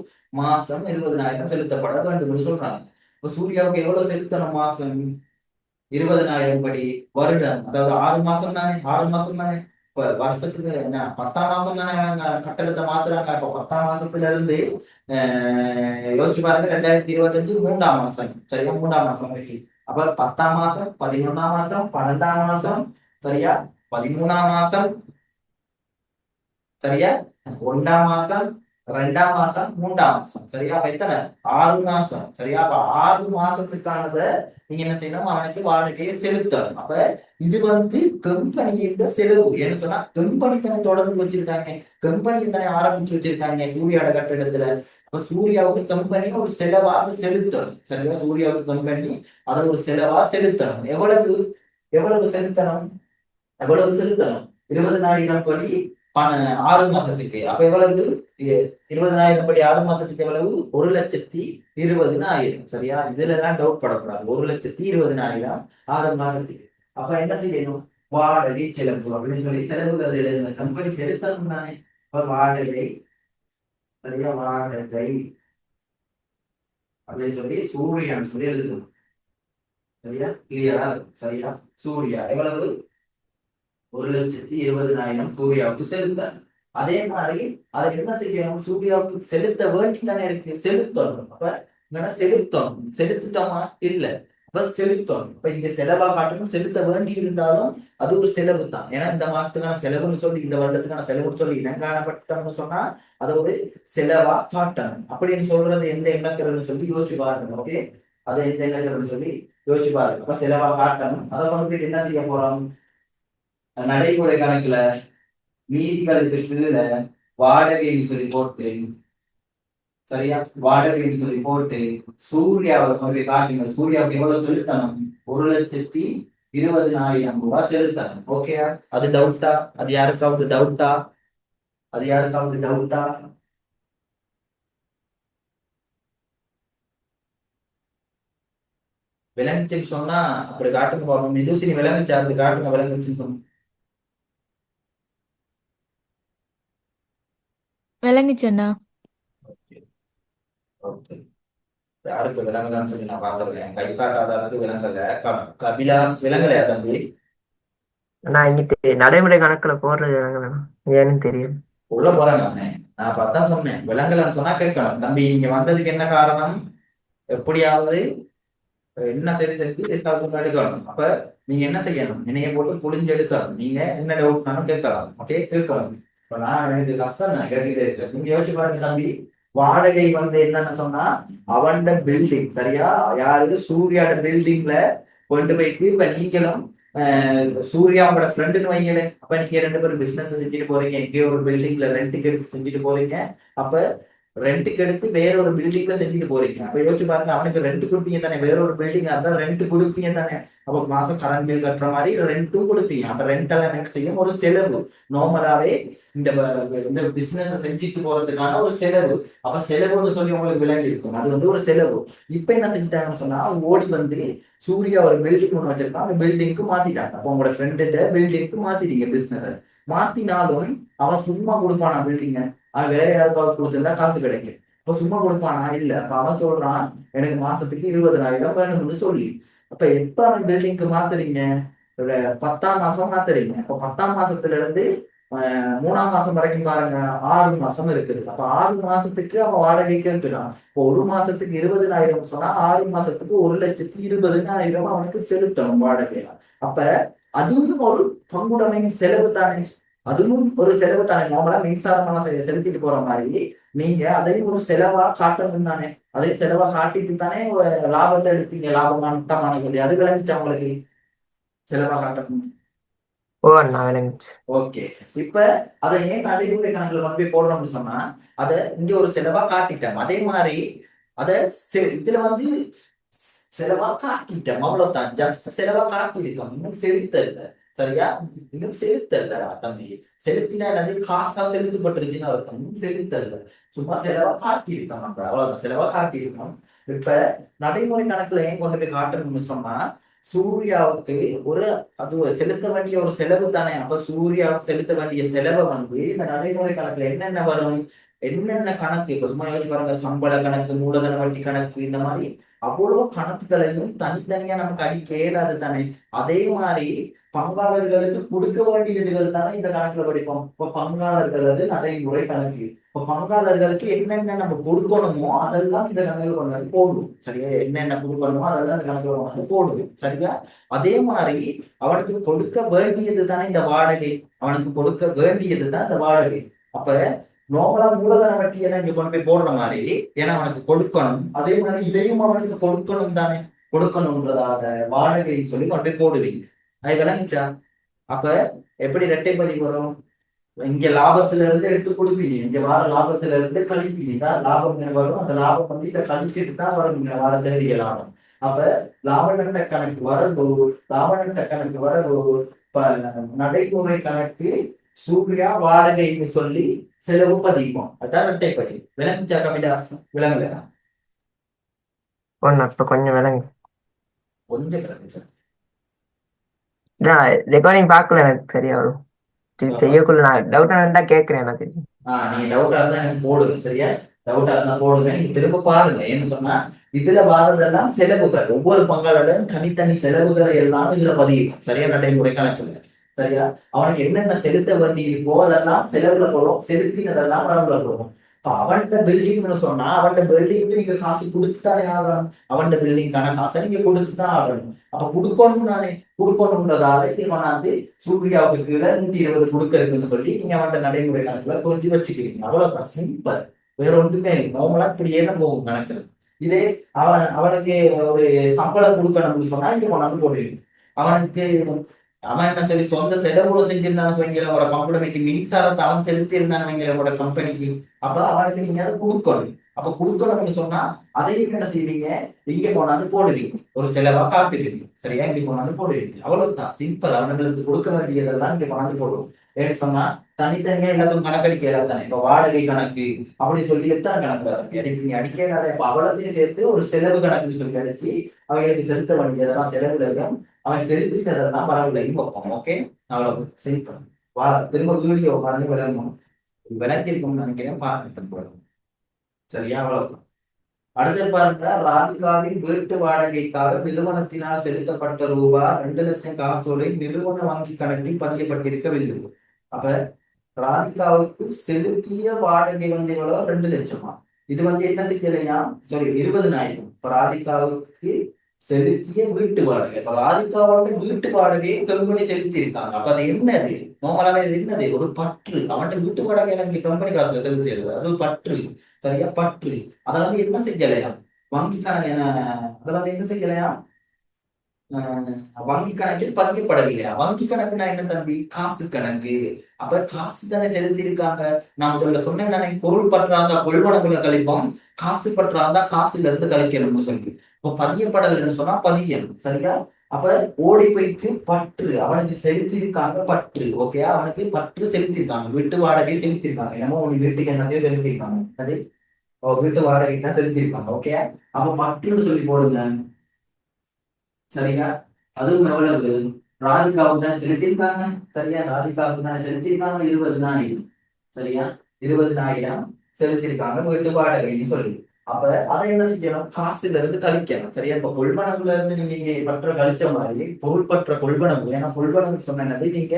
மாசம் 20,000 செலுத்தப்பட வேண்டும் என்று சொல்றாங்க. இப்ப சூர்யாவுக்கு எவ்வளவு செலுத்தணும் மாசம், 20,000 படி. வருடம் அதாவது 6 மாசம் தானே, 6 மாசம் தானே. இப்ப வருஷத்துக்கு என்ன 10ஆம் மாசம் தானே அவங்க கட்டணத்தை மாத்துறாங்க. இப்ப 10ஆம் மாசத்துல இருந்து யோசிச்சு பாருங்க, 2025 3ஆம் மாசம். சரியா? 3ஆம் மாசம் வரைக்கும். அப்ப 10ஆம் மாசம், 11ஆம் மாசம், 12ஆம் மாசம், சரியா, 13ஆம் மாசம், சரியா, 1ஆம் மாசம், 2ஆம் மாசம், 3ஆம் மாசம். சரியா? அப்ப எத்தனை, 6 மாசம். சரியா? அப்ப 6 மாசத்துக்கானத நீங்க என்ன செய்யணும், அவனுக்கு வாடகையை செலுத்தணும். அப்ப இது கம்பெனியின் செலவு. என்ன சொன்னா கம்பெனி தானே தொடர்ந்து வச்சிருக்காங்க, கம்பெனி தானே ஆரம்பிச்சு வச்சிருக்காங்க சூர்யாவோட கட்டிடத்துல. அப்ப சூர்யாவுக்கு கம்பெனி ஒரு செலவாக செலுத்தணும். சரியா? சூர்யாவுக்கு கம்பெனி அதை ஒரு செலவா செலுத்தணும். எவ்வளவு எவ்வளவு செலுத்தணும், எவ்வளவு செலுத்தணும், 20,000 படி 6 மாசத்துக்கு. அப்ப எவ்வளவு, 20,000 படி 6 மாசத்துக்கு எவ்வளவு, 1,20,000. சரியா? இதுல எல்லாம் டவுட் படக்கூடாது. 1,20,000 6 மாசத்துக்கு. அப்ப என்ன செய்யணும், வாடகை செலவு அப்படின்னு சொல்லி செலவுகள் எழுதுங்க. கம்பெனி செலுத்தணும் தானே. அப்ப வாடகை, சரியா, வாடகை அப்படின்னு சொல்லி சூரியன் சொல்லி எழுதணும். சரியா? கிளியரா இருக்கும். சரியா? சூர்யா எவ்வளவு, 1,20,000 சூர்யாவுக்கு செலுத்தணும். அதே மாதிரி அதை என்ன செய்யணும், சூர்யாவுக்கு செலுத்த வேண்டி தானே இருக்கு, செலுத்தணும். அப்ப என்னன்னா செலுத்தணும், செலுத்திட்டோமா இல்ல, அப்ப செலுத்தணும். இப்ப இங்க செலவா காட்டணும், செலுத்த வேண்டி இருந்தாலும் அது ஒரு செலவு தான். ஏன்னா இந்த மாசத்துக்கான செலவுன்னு சொல்லி, இந்த வருடத்துக்கான செலவுன்னு சொல்லி இனங்காணப்பட்டோம்னு சொன்னா அதை ஒரு செலவா காட்டணும். அப்படின்னு சொல்றது எந்த எண்ணக்கிறதுன்னு சொல்லி யோசிச்சு பாருங்க. ஓகே, அதை எந்த எண்ணக்கிறதுன்னு சொல்லி யோசிச்சு பாருங்க. அப்ப செலவா காட்டணும். அதை கொண்டு போயிட்டு என்ன செய்ய போறோம், நடைமுறை கணக்குல மீதிகளுக்கு கீழே வாடகைன்னு சொல்லி போட்டு, சரியா, வாடகைன்னு சொல்லி போட்டு சூர்யாவை கொண்டு காட்டுங்க. சூர்யாவுக்கு எவ்வளவு செலுத்தணும், 1,20,000 ரூபாய் செலுத்தணும். ஓகேயா? அது டவுட்டா, அது யாருக்காவது டவுட்டா, அது யாருக்காவது டவுட்டா? விளங்குச்சுன்னு சொன்னா அப்படி காட்டுங்க பாப்போம். மிதுசினி விளங்குச்சா, அப்படி காட்டுங்க விளங்குச்சுன்னு சொன்னா. விளங்குச்சண்ணா. ஓகே. யாருக்கு விலங்கலன்னு சொல்லி நான் பார்த்துருக்கேன். கை காட்டாத அளவுக்கு விலங்கல. கபிலாஸ் விலங்கலையா தம்பி? நான் இங்கிட்டு நடைமுறை கணக்குல போடுறது விலங்குதானா ஏன்னு தெரியும். உள்ள போறேன் நானே. நான் அப்ப அதான் சொன்னேன், விலங்கலன்னு சொன்னா கேட்கணும். தம்பி இங்க வந்ததுக்கு என்ன காரணம்? எப்படியாவது என்ன சரி செஞ்சு ரிசால்ட் எடுக்கணும். அப்ப நீங்க என்ன செய்யணும்? இணைய போட்டு புளிஞ்சு எடுக்கணும். நீங்க என்ன டவுட்னாலும் கேட்கலாம். ஓகே, கேட்கணும். இப்ப நான் எனக்கு கஷ்டம் தான் கேட்டுட்டே இருக்கேன். நீங்க யோசிச்சு பாருங்க தம்பி, வாடகை வந்து என்னன்னு சொன்னா அவன் பில்டிங் சரியா, யாரு சூர்யாட பில்டிங்ல கொண்டு போயிட்டு இப்ப நீங்களும் சூர்யாவோட ஃப்ரெண்டுன்னு வைங்களேன். அப்ப நீங்க ரெண்டு பேரும் பிசினஸ் செஞ்சுட்டு போறீங்க, எங்கேயோ ஒரு பில்டிங்ல ரெண்டுக்கு எடுத்து செஞ்சுட்டு போறீங்க. அப்ப ரெண்டுக்கு எடுத்து வேற ஒரு பில்டிங்ல செஞ்சுட்டு போறீங்க. அப்ப யோசிச்சு பாருங்க, அவனுக்கு ரெண்ட் கொடுப்பீங்க தானே, வேற ஒரு பில்டிங் அதான் ரெண்ட் கொடுப்பீங்க தானே. அப்ப மாசம் கரண்ட் பில் கட்டுற மாதிரி ரெண்ட்டும் கொடுப்பீங்க. அப்ப ரெண்ட் எல்லாம் என்ன செய்யும்? ஒரு செலவு. நார்மலாவே இந்த பிசினஸ் செஞ்சுட்டு போறதுக்கான ஒரு செலவு. அப்ப செலவுன்னு சொல்லி உங்களுக்கு விளங்கி இருக்கும், அது வந்து ஒரு செலவு. இப்ப என்ன செஞ்சுட்டாங்கன்னு சொன்னா, ஓடி வந்து சூர்யா ஒரு பில்டிங் ஒன்று வச்சிருக்கான், அந்த பில்டிங்க்கு மாத்திட்டாங்க. அப்போ உங்களோட ஃப்ரெண்டு பில்டிங்க்கு மாத்திட்டீங்க பிசினஸ். மாத்தினாலும் அவன் சும்மா கொடுப்பானா பில்டிங்க? அவன் வேற யாருக்காவது கொடுத்திருந்தா காசு கிடைக்கும். இப்ப சும்மா கொடுப்பானா? இல்ல. அப்ப அவன் சொல்றான், எனக்கு மாசத்துக்கு 20,000 வேணும்னு சொல்லி. அப்ப எப்ப அவன் பில்டிங்க்கு மாத்துறீங்க? 10ஆம் மாசம் மாத்துறீங்க. அப்ப 10ஆம் மாசத்துல இருந்து 3ஆம் மாசம் வரைக்கும் பாருங்க, 6 மாசம் இருக்குது. அப்ப 6 மாசத்துக்கு அவன் வாடகைக்கு இருக்கிறான். இப்போ ஒரு மாசத்துக்கு 20,000 சொன்னா 6 மாசத்துக்கு 1,20,000 அவனுக்கு செலுத்தணும் வாடகையா. அப்ப அதுவும் ஒரு பங்குடைமையின் செலவு தானே. அதுவும் ஒரு செலவு தானே. நார்மலா மின்சாரமான செலுத்திட்டு போற மாதிரி நீங்க அதையும் ஒரு செலவா காட்டணும் தானே. அதையும் செலவா காட்டிட்டு தானே லாபத்தை எடுத்தீங்க. லாபமான நட்டமான சொல்லி அது விளங்கிச்சா உங்களுக்கு? செலவா காட்டணும். ஓ அண்ணா விளங்குச்சு. ஓகே. இப்ப அதை ஏன் நடைமுறை கணக்குல கொண்டு போய் போடுறோம்னு சொன்னா, அத இங்க ஒரு செலவா காட்டிட்டோம். அதே மாதிரி அத இதுல வந்து செலவா காட்டிட்டோம், அவ்வளவுதான். ஜஸ்ட் செலவா காட்டியிருக்கோம், இன்னும் செலுத்தல. சரியா? இன்னும் செலுத்தல தம்பி. செலுத்தினா என்னது? காசா செலுத்தப்பட்டிருச்சுன்னு அர்த்தம். இன்னும் செலுத்தல, சும்மா செலவா காட்டியிருக்கோம் நம்ம, அவ்வளவுதான். செலவா காட்டியிருக்கோம். இப்ப நடைமுறை கணக்குல ஏன் கொண்டு போய் காட்டணும்னு சொன்னா, சூர்யாவுக்கு ஒரு அது செலுத்த வேண்டிய ஒரு செலவு தானே. அப்ப சூர்யாவுக்கு செலுத்த வேண்டிய செலவை வந்து இந்த நடைமுறை கணக்குல என்னென்ன வரும், என்னென்ன கணக்கு, இப்ப சும்மா யோசிச்சு பாருங்க, சம்பள கணக்கு, மூலதன வட்டி கணக்கு, இந்த மாதிரி அவ்வளவு கணக்குகளையும் தனித்தனியா நமக்கு அடிக்க இயலாது தானே. அதே மாதிரி பங்காளர்களுக்கு கொடுக்க வேண்டியதுகள் தானே இந்த கணக்குல படிப்போம். இப்ப பங்காளர்கள் அது நடைமுறை கணக்கு. இப்ப பங்காளர்களுக்கு என்னென்ன நம்ம கொடுக்கணுமோ அதெல்லாம் இந்த கணக்குல கொண்டு வந்து போடுவோம். சரியா? என்னென்ன கொடுக்கணுமோ அதெல்லாம் இந்த கணக்குல கொண்டு வந்து போடுவோம். சரியா? அதே மாதிரி அவனுக்கு கொடுக்க வேண்டியது தானே இந்த வாடகை. அவனுக்கு கொடுக்க வேண்டியது தான் இந்த வாடகை. அப்ப நார்மலா மூலதன வட்டியெல்லாம் இங்க கொண்டு போய் போடுற மாதிரி, ஏன்னா அவனுக்கு கொடுக்கணும். அதே மாதிரி இதையும் அவனுக்கு கொடுக்கணும் தானே. கொடுக்கணும்ன்றதாக வாடகை சொல்லி கொண்டு போய் போடுவீங்க. அது விளங்குச்சா? அப்ப எப்படி இரட்டைப்பதி வரும்? இங்க லாபத்துல இருந்து எடுத்து கொடுப்பீங்க, இங்க வார லாபத்துல இருந்து கழிப்பீங்க. லாபம் வரும், அந்த லாபம் வந்து இதை கழிச்சிட்டு தான் வரும் இங்க வார தேடிய லாபம். அப்ப லாப நட்ட கணக்கு வரவு, லாப நட்ட கணக்கு வரவு, நடைமுறை கணக்கு சூர்யா வாடகைன்னு சொல்லி செலவு பதிப்போம். அதான் இரட்டைப்பதி. விளங்குச்சா கபிலாஸ்? விளங்குல? ஒண்ணு இப்ப கொஞ்சம் விளங்கு. கொஞ்சம் விளங்குச்சா? ரெக்கார்டிங் பார்க்கல, எனக்கு சரியா வரும். செய்யக்குள்ள நான் டவுட்டா இருந்தா கேட்கிறேன் எனக்கு. நீங்க டவுட்டா இருந்தா எனக்கு போடுங்க. சரியா? டவுட்டா இருந்தா போடுங்க. நீங்க திரும்ப பாருங்க. ஏன்னு சொன்னா இதுல வாரதெல்லாம் செலவுகள், ஒவ்வொரு பங்காளோட தனித்தனி செலவுகளை எல்லாம் இதுல பதியும். சரியா? நடைமுறை கணக்குல. சரியா? அவனுக்கு என்னென்ன செலுத்த வேண்டி இருக்கோ அதெல்லாம் செலவுல போடும், செலுத்தினதெல்லாம் வரவுல போடும். இப்ப அவன்கிட்ட பில்டிங்னு சொன்னா அவன்கிட்ட பில்டிங்க்கு நீங்க காசு கொடுத்துத்தானே ஆகணும். அவன்கிட்ட பில்டிங்கான காசை நீங்க கொடுத்துதான் ஆகணும். அப்ப கொடுக்கணும் தானே. கொடுக்கணும்ன்றதால நீங்க கொண்டாந்து சூர்யாவுக்கு கீழே 120 கொடுக்க இருக்குன்னு சொல்லி நீங்க அவன்கிட்ட நடைமுறை கணக்குல குறிச்சு வச்சுக்கிறீங்க. அவ்வளவுதான், சிம்பிள். வேற ஒன்றுமே இல்லை. நார்மலா இப்படியே தான் போகும் கணக்குல. இதே அவனுக்கு ஒரு சம்பளம் கொடுக்கணும்னு சொன்னா இங்க கொண்டாந்து போடுவீங்க. அவனுக்கு அவன் என்ன சரி சொந்த செலவுல செஞ்சிருந்தான்னு வைங்கள, அவனோட கம்பெனிக்கு மின்சாரத்தை அவன் செலுத்தி இருந்தான்னு வைங்கள அவனோட கம்பெனிக்கு, அப்ப அவனுக்கு நீங்க அதை கொடுக்கணும். அப்ப கொடுக்கணும்னு சொன்னா அதையும் என்ன செய்வீங்க? இங்க கொண்டாந்து போடுவீங்க, ஒரு செலவா காட்டுவீங்க. சரியா? இங்க கொண்டாந்து போடுவீங்க. அவ்வளவுதான், சிம்பிள். அவனுங்களுக்கு கொடுக்க வேண்டியதெல்லாம் இங்க கொண்டாந்து போடுவோம். ஏன்னு சொன்னா தனித்தனியா எல்லாத்துக்கும் கணக்கடிக்க இல்லாதானே. இப்ப வாடகை கணக்கு அப்படி சொல்லி எத்தனை கணக்கு எனக்கு நீங்க அடிக்காத. இப்ப அவ்வளோத்தையும் சேர்த்து ஒரு செலவு கணக்குன்னு சொல்லி அடிச்சு அவங்களுக்கு செலுத்த வேண்டியதெல்லாம் செலவுலையும் அவன் செலுத்தினதெல்லாம் வரவில்லையும் வைப்போம். ஓகே, அவ்வளவு சிம்பிள். திரும்ப வீடியோ பாருங்க, விளங்கணும். விளக்கி இருக்கும்னு நினைக்கிறேன். பாருங்க. சரியா? அவ்வளவுதான். அடுத்து பாருங்க, ராதிகாவின் வீட்டு வாடகைக்காக நிறுவனத்தினால் செலுத்தப்பட்ட ரூபாய் 2,00,000 காசோலை நிறுவன வங்கி கணக்கில் பதியப்பட்டிருக்கவில்லை. அப்ப ராதிகாவுக்கு செலுத்திய வாடகை வந்து எவ்வளோ? 2,00,000. இது வந்து என்ன செய்யலையா? சாரி, 20,000. இப்ப ராதிகாவுக்கு செலுத்திய வீட்டு வாடகை. இப்ப ராதிகாவோட வீட்டு வாடகையை கம்பெனி செலுத்தி இருக்காங்க. அப்ப அது என்னது? நார்மலாவே இது என்னது? ஒரு பற்று. அவன்கிட்ட வீட்டு வாடகை எனக்கு கம்பெனி காசுல செலுத்திடுது, அது ஒரு பற்று. சரியா? பற்று. அதை வந்து என்ன செய்யலையா? வங்கி கணக்கு அதை வந்து என்ன செய்யலையா? வங்கி கணக்கில் பதியப்படவில்லையா? வங்கி கணக்குனா என்ன தம்பி? காசு கணக்கு. அப்ப காசு தானே செலுத்தி இருக்காங்க. நான் முதல்ல சொன்னேன் தானே, பொருள் பற்றாந்தா கொள்வனங்களை கழிப்போம், காசு பற்றாந்தா காசுல இருந்து கழிக்கணும்னு சொல்லி. இப்போ பதியப்படவில்லைன்னு சொன்னா பதியணும். சரியா? அப்ப ஓடி போயிட்டு பற்று அவனுக்கு செலுத்தி இருக்காங்க. பற்று. ஓகே, அவனுக்கு பற்று செலுத்திருக்காங்க. வீட்டு வாடகை செலுத்திருக்காங்க. என்னமோ உனக்கு வீட்டுக்கு என்னத்தையும் செலுத்திருக்காங்க. சரி, வீட்டு வாடகை தான் செலுத்திருக்காங்க. ஓகே, அப்ப பற்றுன்னு சொல்லி போடுங்க. சரியா? அதுவும் எவ்வளவு? ராதிகாவுக்கு தானே செலுத்திருக்காங்க. சரியா? ராதிகாவுக்கு தானே செலுத்திருக்காங்க 20,000. சரியா? 20,000 செலுத்திருக்காங்க வீட்டு வாடகைன்னு சொல்லி. அப்ப அதை என்ன செய்யணும்? காசுல இருந்து கழிக்கணும். சரியா? இப்ப கொள்வனவுல இருந்து நீங்க பற்ற கழிச்ச மாதிரி பொருள் பற்ற கொள்வனவு. ஏன்னா கொள்வனவு சொன்னது நீங்க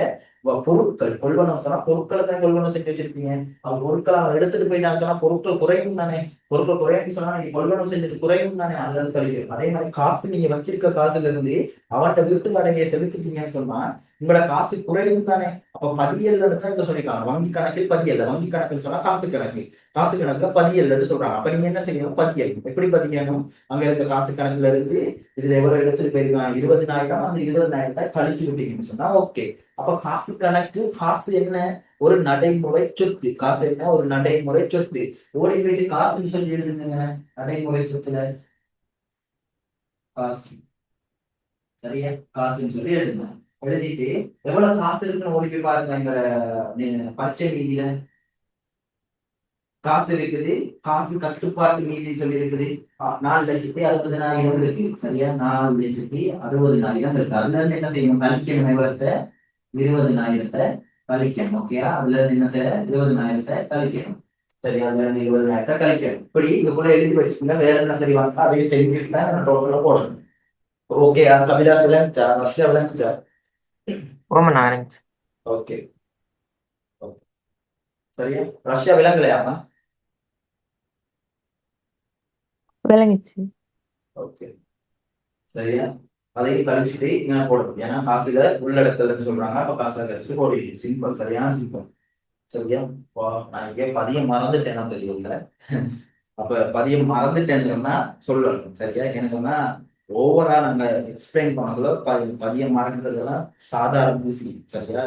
பொருட்கள். கொள்வனவு சொன்னா பொருட்களை தான் கொள்வனவு செஞ்சு வச்சிருப்பீங்க. அவன் பொருட்களை அவன் எடுத்துட்டு போயிட்டான்னு சொன்னா பொருட்கள் குறையும் தானே. பொருட்கள் குறையும் சொன்னா நீங்க கொள்வனவு செஞ்சது குறையும் தானே. அதுல இருந்து கழிக்கும். அதே மாதிரி காசு நீங்க வச்சிருக்க காசுல இருந்து அவன்கிட்ட வீட்டு வாடகையை செலுத்திட்டீங்கன்னு சொன்னா உங்களோட காசு குறையும் தானே. அப்ப பதியல் தான் இங்க சொல்லிருக்காங்க. வங்கி கணக்கில் பதியல். வங்கி கணக்குன்னு சொன்னா காசு கணக்கு. காசு கணக்குல பதியல் சொல்றாங்க. அப்ப நீங்க என்ன செய்யணும்? பதியல். எப்படி பதியணும்? அங்க இருக்க காசு கணக்குல இருந்து இதுல எவ்வளவு எடுத்துட்டு போயிருக்காங்க? 20,000. அந்த 20,000 கழிச்சு விட்டீங்கன்னு சொன்னா ஓகே. அப்ப காசு கணக்கு. காசு என்ன? ஒரு நடைமுறை சொத்து. காசு என்ன? ஒரு நடைமுறை சொத்து. ஓடி போயிட்டு காசுன்னு சொல்லி எழுதுங்க. நடைமுறை சொத்துல காசு. சரியா? காசுன்னு சொல்லி எழுதுங்க. எழுதிட்டு எவ்வளவு காசு இருக்குன்னு ஓடி போய் பாருங்க. எங்களோட பரீட்சை மீதியில காசு இருக்குது. காசு கட்டுப்பாட்டு மீதி சொல்லி இருக்குது. 4,60,60,000 இருக்கு. சரியா? 4,60,60,000 இருக்கு. அதுல இருந்து என்ன செய்யணும்? கழிக்கணும். எவ்வளத்தை? 20,000 கழிக்கணும். ஓகே, அதுல இருந்து என்னத்தை? 20,000 கழிக்கணும். சரி, அதுல இருந்து 20,000 கழிக்கணும். இப்படி இதுக்குள்ள எழுதி வச்சுக்கோங்க. வேற என்ன சரி வாங்க அதையும் செஞ்சுட்டு தான் டோட்டலா போடணும். ஓகே, கபிலாஸ் விளங்குச்சா? ரஷ்யா விளங்குச்சா? ஓமண்ணா இருந்துச்சு. ஓகே, சரியா? ரஷ்யா விளங்கலையாமா? விளங்குச்சு. ஓகே, சரியா? அதையும் கழிச்சுட்டு இங்க போடணும். ஏன்னா காசுல உள்ளடக்கல்னு சொல்றாங்க. அப்ப காசுல கழிச்சுட்டு போடு. சிம்பிள். சரியான சிம்பிள். சரியா? நான் இங்கே பதியம் மறந்துட்டேன்னா தெரியல. அப்ப பதியம் மறந்துட்டேன்னு சொன்னா சொல்லணும். சரியா? என்ன சொன்னா ஓவரா நாங்க எக்ஸ்பிளைன் பண்ணக்குள்ள பதியம் மறக்கிறதெல்லாம் சாதாரண விஷயம். சரியா?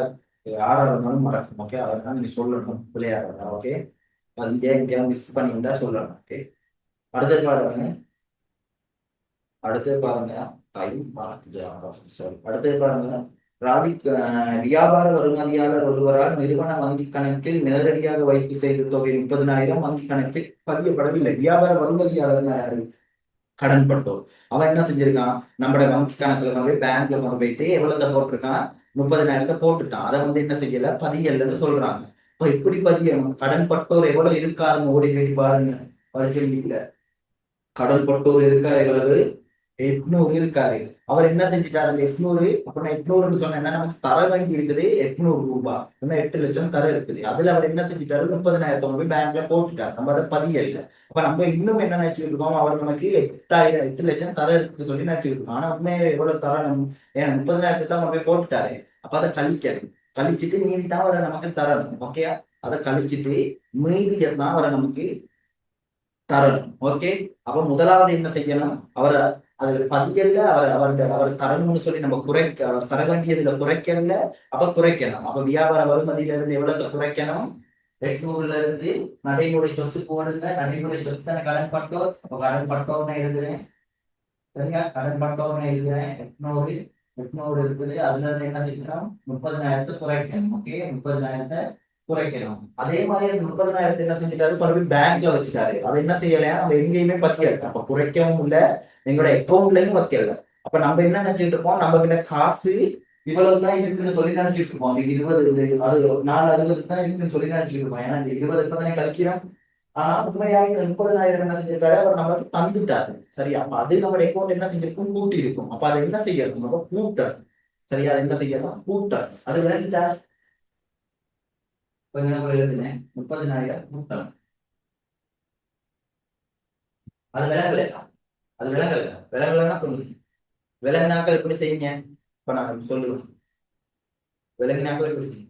யாரா இருந்தாலும் மறக்கும். ஓகே, அதனால நீங்க சொல்லணும் விளையாடுறதா. ஓகே, அது எங்கேயா மிஸ் பண்ணிட்டா சொல்லணும். ஓகே, அடுத்தது பாருங்க. அடுத்தது பாருங்க. அடுத்தது பாருங்க. வியாபார வருமதியாளர் ஒருவரால் நிறுவன வங்கி கணக்கில் நேரடியாக வைப்பு செய்த தொகை 30,000 வங்கி கணக்கில் பதியப்படவில்லை. வியாபார வருமதியாளர் கடன்பட்டோர். அவன் என்ன செஞ்சிருக்கான்? நம்மளோட வங்கி கணக்குல கொண்டு போய் பேங்க்ல கொண்டு போயிட்டு எவ்வளவு போட்டிருக்கான்? 30,000 போட்டுட்டான். அதை வந்து என்ன செய்யல? பதியலன்னு சொல்றாங்க. இப்ப எப்படி பதியணும்? கடன்பட்டோர் எவ்வளவு இருக்காருன்னு ஓடி போயிட்டு பாருங்க. பரிசீலிக்கல. கடன்பட்டோர் இருக்காரு எவ்வளவு? 800 இருக்காரு. அவர் என்ன செஞ்சுட்டாரு? அந்த 800 அப்படின்னா 800 சொன்னா நமக்கு தர வேண்டி இருக்குது 800 ரூபாய். இன்னும் 8,00,000 தர இருக்குது. அதுல அவர் என்ன செஞ்சுட்டாரு? 30,000 போய் பேங்க்ல போட்டுட்டாரு. நம்ம அதை பதியல. அப்ப நம்ம இன்னும் என்ன நினைச்சுட்டு இருக்கோம்? அவர் நமக்கு 8,000 தர இருக்குது சொல்லி நினைச்சுட்டு இருக்கோம். ஆனா உண்மையை எவ்வளவு தரணும்? ஏன்னா 30,000 தான் போய் போட்டுட்டாரு. அப்ப அதை கழிக்கணும். கழிச்சுட்டு மீதி தான் அவரை நமக்கு தரணும். ஓகே, அதை கழிச்சுட்டு மீதி தான் அவரை நமக்கு தரணும். ஓகே, அப்ப முதலாவது என்ன செய்யணும்? அவரை அதுல பதியல்ல அவர் தரணும்னு சொல்லி நம்ம அவர் தர வேண்டியதுல குறைக்கல. அப்ப குறைக்கணும். அப்ப வியாபார வருமதியில இருந்து எவ்வளவு குறைக்கணும்? 800ல இருந்து நடைமுறை சொத்து போடுங்க. நடைமுறை சொத்து தானே கடன் பட்டோர். அப்ப கடன் பட்டோர்னு எழுதுறேன். சரியா? கடன் பட்டோர்னு எழுதுறேன். 800 இருக்குது. அதுல இருந்து என்ன செய்யணும்? 30,000 குறைக்கணும். ஓகே, 30,000 குறைக்கணும். அதே மாதிரி அந்த 30,000 என்ன செஞ்சுட்டாரு? கொண்டு பேங்க்ல வச்சுட்டாரு. அதை என்ன செய்யலையா? நம்ம எங்கேயுமே பத்தியல. அப்ப குறைக்கவும் இல்ல, எங்களோட அக்கௌண்ட்லயும் வைக்கல. அப்ப நம்ம என்ன நினைச்சிட்டு இருக்கோம்? நம்ம கிட்ட காசு இவ்வளவுதான் இருக்குன்னு சொல்லி நினைச்சிட்டு இருப்போம். 20 அது 460 தான் இருக்குன்னு சொல்லி நினைச்சிட்டு இருப்போம். ஏன்னா இந்த 20 தானே கழிக்கிறோம். ஆனா உண்மையாக இந்த 30,000 என்ன செஞ்சிருக்காரு, அவர் நமக்கு தந்துட்டாரு. சரியா? அப்ப அது நம்மளுடைய அக்கௌண்ட் என்ன செஞ்சிருக்கும், கூட்டி இருக்கும். அப்ப அதை என்ன செய்யணும், நம்ம கூட்டணும். சரியா? அதை என்ன செய்யணும், கூட்டணும். அது விளங்கிச்சா? கொஞ்ச நேரம் எழுதுனேன், 30,000 கூட்டணும். அது விளங்கல, அது விளங்கல. விளங்கலன்னா சொல்லுங்க. விலங்கினாக்கள் எப்படி செய்யுங்க? இப்ப நான் சொல்லுவேன். விலங்கினாக்கள் எப்படி செய்யும்?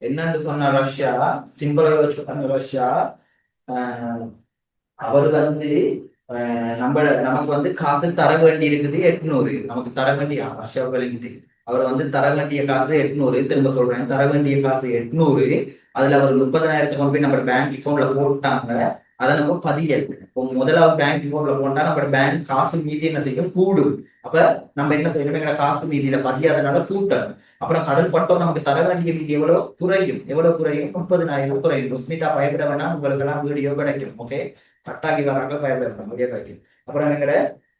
என்னன்னு சொன்ன ரஷ்யா, சிம்பிளா வச்சு ரஷ்யா, ஆஹ் அவர் வந்து நமக்கு வந்து காசு தர வேண்டி இருக்குது 800. நமக்கு தர வேண்டிய ரஷ்யா விளங்கிட்டு அவர் வந்து தர வேண்டிய காசு 800. திரும்ப சொல்றேன், தர வேண்டிய காசு 800. அதுல அவர் 30,000 கொண்டு போய் நம்ம பேங்க் அக்கௌண்ட்ல போட்டாங்க. அதை நம்ம பதியல். இப்போ முதலாவது பேங்க் அக்கௌண்ட்ல போட்டா நம்ம பேங்க் காசு மீதி என்ன செய்யும், கூடும். அப்ப நம்ம என்ன செய்யணும், எங்களை காசு மீதியில பதியாதனால கூட்டணும். அப்புறம் கடன் பட்டம் நமக்கு தர வேண்டிய மீதி எவ்வளவு குறையும், எவ்வளவு குறையும், 30,000 குறையும். ஸ்மிதா பயப்பட வேணாம், உங்களுக்கு எல்லாம் வீடியோ கிடைக்கும். ஓகே, கட்டாகி வராங்க, பயப்பட வீடியோ கிடைக்கும். அப்புறம் எங்கட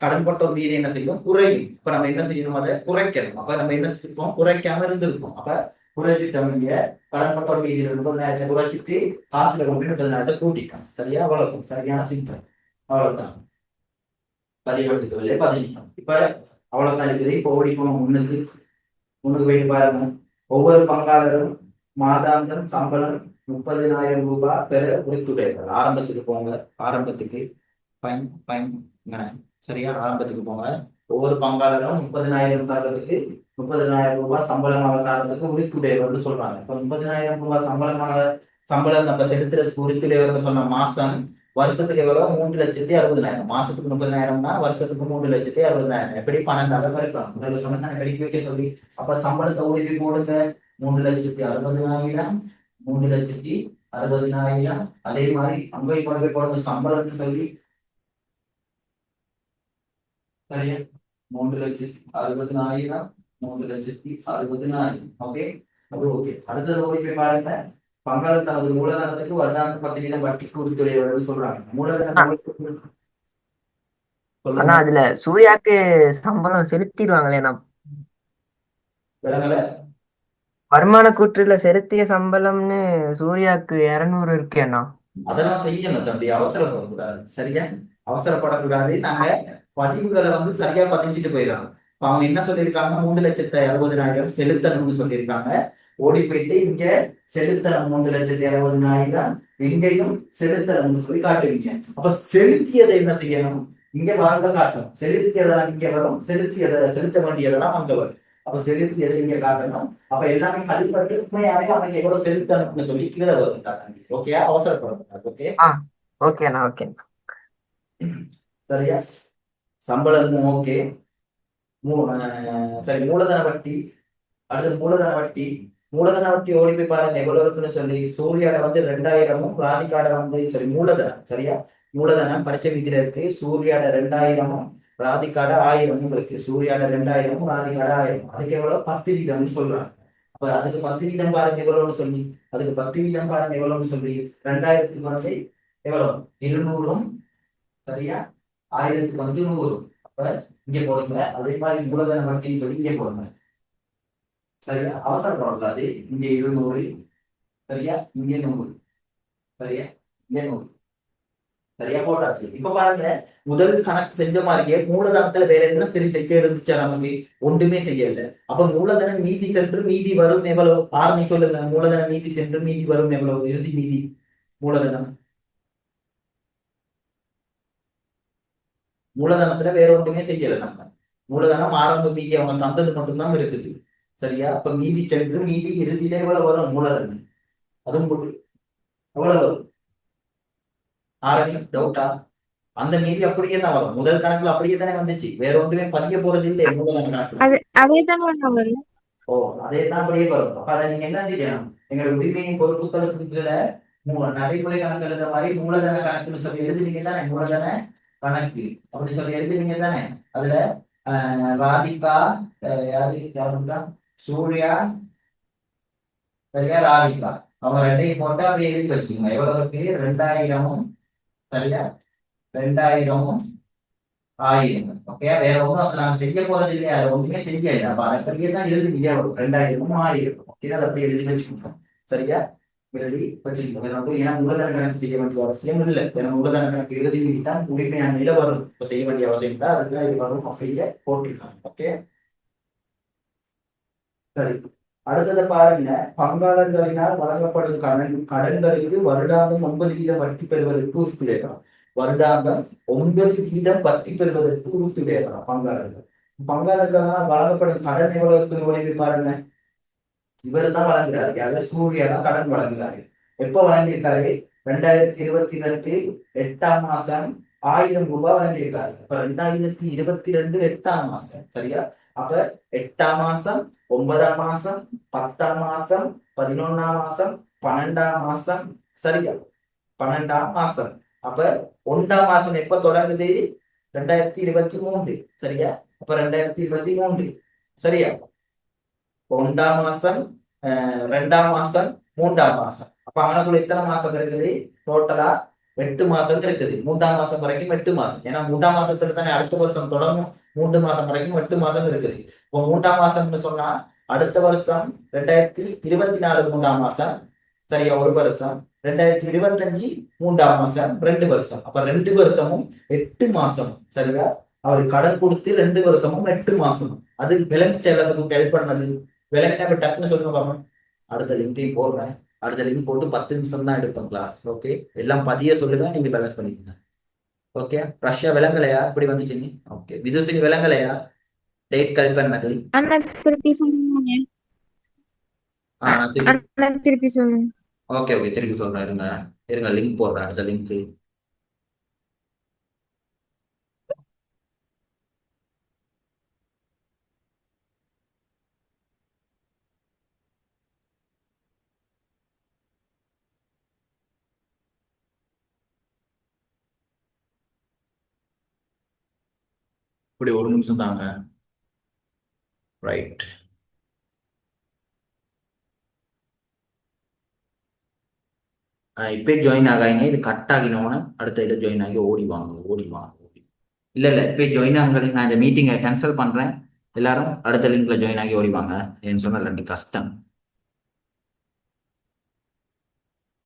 கடன் பட்டம் மீதி என்ன செய்யும், குறையும். அப்ப நம்ம என்ன செய்யணும், அதை குறைக்கணும். அப்ப நம்ம என்ன செஞ்சிருப்போம், குறைக்காம இருந்திருப்போம். அப்ப குறைச்சிட்டோம். இங்க கடன் பட்டம் மீதி 30,000 குறைச்சிட்டு காசுல கொண்டு 30,000 கூட்டிட்டோம். சரியா? அவ்வளவு சரியான சிம்பிள். அவ்வளவுதான். 18 இப்ப அவ்வளவுதான் இருக்குது. இப்ப ஓடி போன முன்னுக்கு போயிட்டு பாருங்க. ஒவ்வொரு பங்காளரும் மாதாந்தம் சம்பளம் 30,000 ரூபாய் பெற உரித்துடையவர். ஆரம்பத்துக்கு போங்க, ஆரம்பத்துக்கு பயன் பயன் சரியா? ஆரம்பத்துக்கு போங்க. ஒவ்வொரு பங்காளரும் 30,000 தரத்துக்கு 30,000 ரூபாய் சம்பளமாக தரத்துக்கு உரித்துடையவர்னு சொல்றாங்க. இப்ப 30,000 ரூபாய் சம்பளம் நம்ம செலுத்துறதுக்கு உரித்துடையவர்னு சொன்ன மாசம் வருஷத்துக்கு எவ்வளவு, 3,60,000. மாசத்துக்கு 30,000னா வருஷத்துக்கு 3,60,000. எப்படி 12 இருக்கலாம். முதல்ல சொன்னா படிக்க வைக்க சொல்லி, அப்ப சம்பளத்தை உறுதி போடுங்க. 3,60,000, 3,60,000. அதே மாதிரி அங்கே கொண்டு போய் போடுங்க சம்பளம்னு சொல்லி. சரியா? 3,60,000, 3,60,000. ஓகே, அது ஓகே. அடுத்தது ஓடி போய் பாருங்க. பங்காளர் தனது மூலதனத்துக்கு வருடாந்த 10% வட்டிக்கு உறுத்துடையவர்கள் சொல்றாங்க. மூலதன ஆனா சொல்லுங்க. அதுல சூர்யாக்கு சம்பளம் செலுத்திடுவாங்களே. நான் விலங்கல வருமான கூற்றுல செலுத்திய சம்பளம்னு சூர்யாக்கு 200 இருக்கேண்ணா. அதெல்லாம் செய்யணும் தம்பி, அவசரப்படக்கூடாது. சரியா? அவசரப்படக்கூடாது. நாங்க பதிவுகளை வந்து சரியா பதிஞ்சிட்டு போயிடணும். இப்ப அவங்க என்ன சொல்லியிருக்காங்க, 3,60,000 செலுத்தணும்னு சொல்லியிருக்காங்க. ஓடி போயிட்டு இங்க செலுத்தணும் 3,60,000, இங்கேயும் செலுத்தணும்னு சொல்லி காட்டுவீங்க. அப்ப செலுத்தியதை என்ன செய்யணும், இங்க வரத காட்டணும். செலுத்தியதெல்லாம் இங்க வரும், செலுத்த வேண்டியதெல்லாம் அங்க வரும். அப்ப செலுத்தியதை இங்க காட்டணும். அப்ப எல்லாமே கழிப்பட்டு உண்மையாவே அவனுக்கு எவ்வளவு செலுத்தணும்னு சொல்லி கீழே வரும். ஓகே, அவசரப்படக்கூடாது. ஓகே, ஓகேண்ணா, ஓகே. சரியா? சம்பளமும் ஓகே. சரி, மூலதன வட்டி. அடுத்து மூலதன வட்டி ஓடி போய் பாருங்க எவ்வளவு இருக்குன்னு சொல்லி. சூர்யாட வந்து 2,000, ராதிகாட வந்து சரி மூலதனம். சரியா? மூலதனம் பரிச்சை வீதியில இருக்கு. சூர்யாட 2,000, ராதிகாட 1,000 இருக்கு. சூர்யாட 2,000, ராதிகாட 1,000. அதுக்கு எவ்வளவு, 10% சொல்றாங்க. அப்ப அதுக்கு 10% பாருங்க எவ்வளவுன்னு சொல்லி. அதுக்கு 10% பாருங்க எவ்வளவுன்னு சொல்லி. 2,000க்கு வந்து எவ்வளவு, 200. சரியா? 1,000க்கு வந்து 100. அப்ப இங்க போடுங்க. அதே மாதிரி மூலதன வட்டின்னு சொல்லி இங்கே போடுங்க. சரியா? அவசரப்படக்கூடாது. இங்க 200. சரியா? இங்க 100. சரியா? இங்க 100. சரியா? போட்டாச்சு. இப்ப பாருங்க, முதல் கணக்கு செஞ்ச மாதிரியே மூலதனத்துல வேற என்ன சரி செய்ய இருந்துச்சா, நமக்கு ஒன்றுமே செய்யல. அப்ப மூலதனம் மீதி சென்று மீதி வரும் எவ்வளவு, ஆரம்பி சொல்லுங்க. மூலதனம் மீதி சென்று மீதி வரும் எவ்வளவு, இறுதி மீதி மூலதனம். மூலதனத்துல வேற ஒன்றுமே செய்யல நம்ம. மூலதனம் ஆரம்ப மீதி அவங்க தந்தது மட்டும்தான் இருக்குது. சரியா? அப்ப மீதி சென்று மீதி இறுதியில எவ்வளவு வரும் மூலதனம், அதுவும் எவ்வளவு வரும். ஆரணி டவுட்டா? அந்த மீதி அப்படியே தான் வரும். முதல் கணக்குல அப்படியே தானே வந்துச்சு, வேற ஒன்றுமே பதிய போறது இல்லை மூலதன கணக்குல. அதேதானே வரும். ஓ, அதே தான் அப்படியே வரும். அப்ப அதை நீங்க என்ன செய்யணும், எங்களோட உரிமையின் பொறுப்புகளுக்கு கீழே நடைமுறை கணக்கு எழுதுற மாதிரி மூலதன கணக்குன்னு சொல்லி எழுதுனீங்க தானே. மூலதன கணக்கு அப்படி சொல்லி எழுதுனீங்க தானே. அதுல ராதிகா, யாருக்கா, சூர்யா, சரியா, ராதிகா, அவங்க ரெண்டையும் போட்டு அப்படி எழுதி வச்சுக்கோங்க. எவ்வளவுக்கு, 2,000. சரியா? 2,000, 1,000. ஓகே, வேற ஒன்றும் நாங்க செய்ய போறது இல்லையா, அதை ஒண்ணுமே செய்யல. அப்ப அதற்கடியே தான் எழுதுனீங்க. 2,000, 1,000. அதை அப்படியே எழுதி வச்சுக்கணும். சரியா? எழுதி வச்சுக்கணும். ஏன்னா மூலதன கணக்கு செய்ய வேண்டிய அவசியம் இல்லை. ஏன்னா மூலதன கணக்கு எழுதிவிட்டா உரிமையான நிலை வரும். இப்போ செய்ய வேண்டிய அவசியம் இல்லை. அதுதான் இது வரும் அப்படியே போட்டிருக்காங்க. ஓகே, சரி. அடுத்தது பாருங்க, பங்காளர்களினால் வழங்கப்படும் கடன்களுக்கு வருடாந்தம் 9% வட்டி பெறுவதற்கு உறுத்துடையலாம். வருடாந்தம் 9% வட்டி பெறுவதற்கு உறுத்துடையலாம் பங்காளர்கள். பங்காளர்களால் வழங்கப்படும் கடன் எவ்வளவுக்கு உழைப்பு பாருங்க. இவர் தான் வழங்குறாரு. யாரு? சூர்யா தான் கடன் வழங்குறாரு. எப்ப வழங்கியிருக்காரு? 2022 8ஆம் மாசம் 1000 ரூபாய் வழங்கியிருக்காரு. அப்ப 2022 8ஆம் மாசம். சரியா? அப்ப 8ஆம் மாசம், 9ஆம் மாசம், 10ஆம் மாசம், 11ஆம் மாசம், 12ஆம் மாசம். சரியா? 12ஆம் மாசம். அப்ப 1ஆம் மாசம் எப்ப தொடங்குது? 2023. சரியா? அப்ப 2023. சரியா? 1ஆம் மாசம், 2ஆம் மாசம், 3ஆம் மாசம். அப்ப அவனுக்குள்ள எத்தனை மாசம் இருக்குது? டோட்டலா 8 மாசம் இருக்குது. 3ஆம் மாசம் வரைக்கும் 8 மாசம். ஏன்னா 3ஆம் மாசத்துல தானே அடுத்த வருஷம் தொடங்கும். 3 மாசம் வரைக்கும் 8 மாசம் இருக்குது. இப்போ 3ஆம் மாசம்னு சொன்னா அடுத்த வருஷம் 2024 3ஆம் மாசம். சரியா? ஒரு வருஷம். 2025 3ஆம் மாசம் 2 வருஷம். அப்ப 2 வருஷமும் 8 மாசம். சரியா? அவர் கடன் கொடுத்து 2 வருஷமும் 8 மாசம். அது விலங்கு செல்லத்துக்கு ஹெல்ப் பண்ணது. விலங்கின டக்குன்னு சொல்லுங்க பாப்போம். அடுத்த லிங்கையும் போடுறேன். அடுத்த லிங்க் போட்டு 10 நிமிஷம் தான் எடுப்பேன் கிளாஸ். ஓகே, எல்லாம் பதிய சொல்லுங்க, நீங்க பேலன்ஸ் பண்ணிக்கோங்க. ஓகே, ரஷ்யா விலங்கலையா? இப்படி வந்துச்சு நீ. ஓகே, விதுசினி விலங்கலையா? டேட் கல் பண்ணது. அண்ணா திருப்பி சொல்லுங்க. நான் திருப்பி. அண்ணா திருப்பி சொல்லுங்க. ஓகே ஓகே, திருப்பி சொல்றேன். இருங்க இருங்க, லிங்க் போடுறேன். அடுத்த லிங்க். இப்படி ஒரு நிமிஷம் தாங்க. ரைட். இப்போ ஜாயின் ஆகாங்க. இது கட் ஆகினோன்னு அடுத்த இதை ஜாயின் ஆகி ஓடி வாங்க, ஓடி வாங்க. இல்லை இல்லை, இப்போ ஜாயின் ஆகுங்க. நான் இந்த மீட்டிங்கை கேன்சல் பண்ணுறேன். எல்லாரும் அடுத்த லிங்க்ல ஜாயின் ஆகி ஓடி வாங்க. ஏன்னு சொன்னால் இல்லாட்டி கஷ்டம்.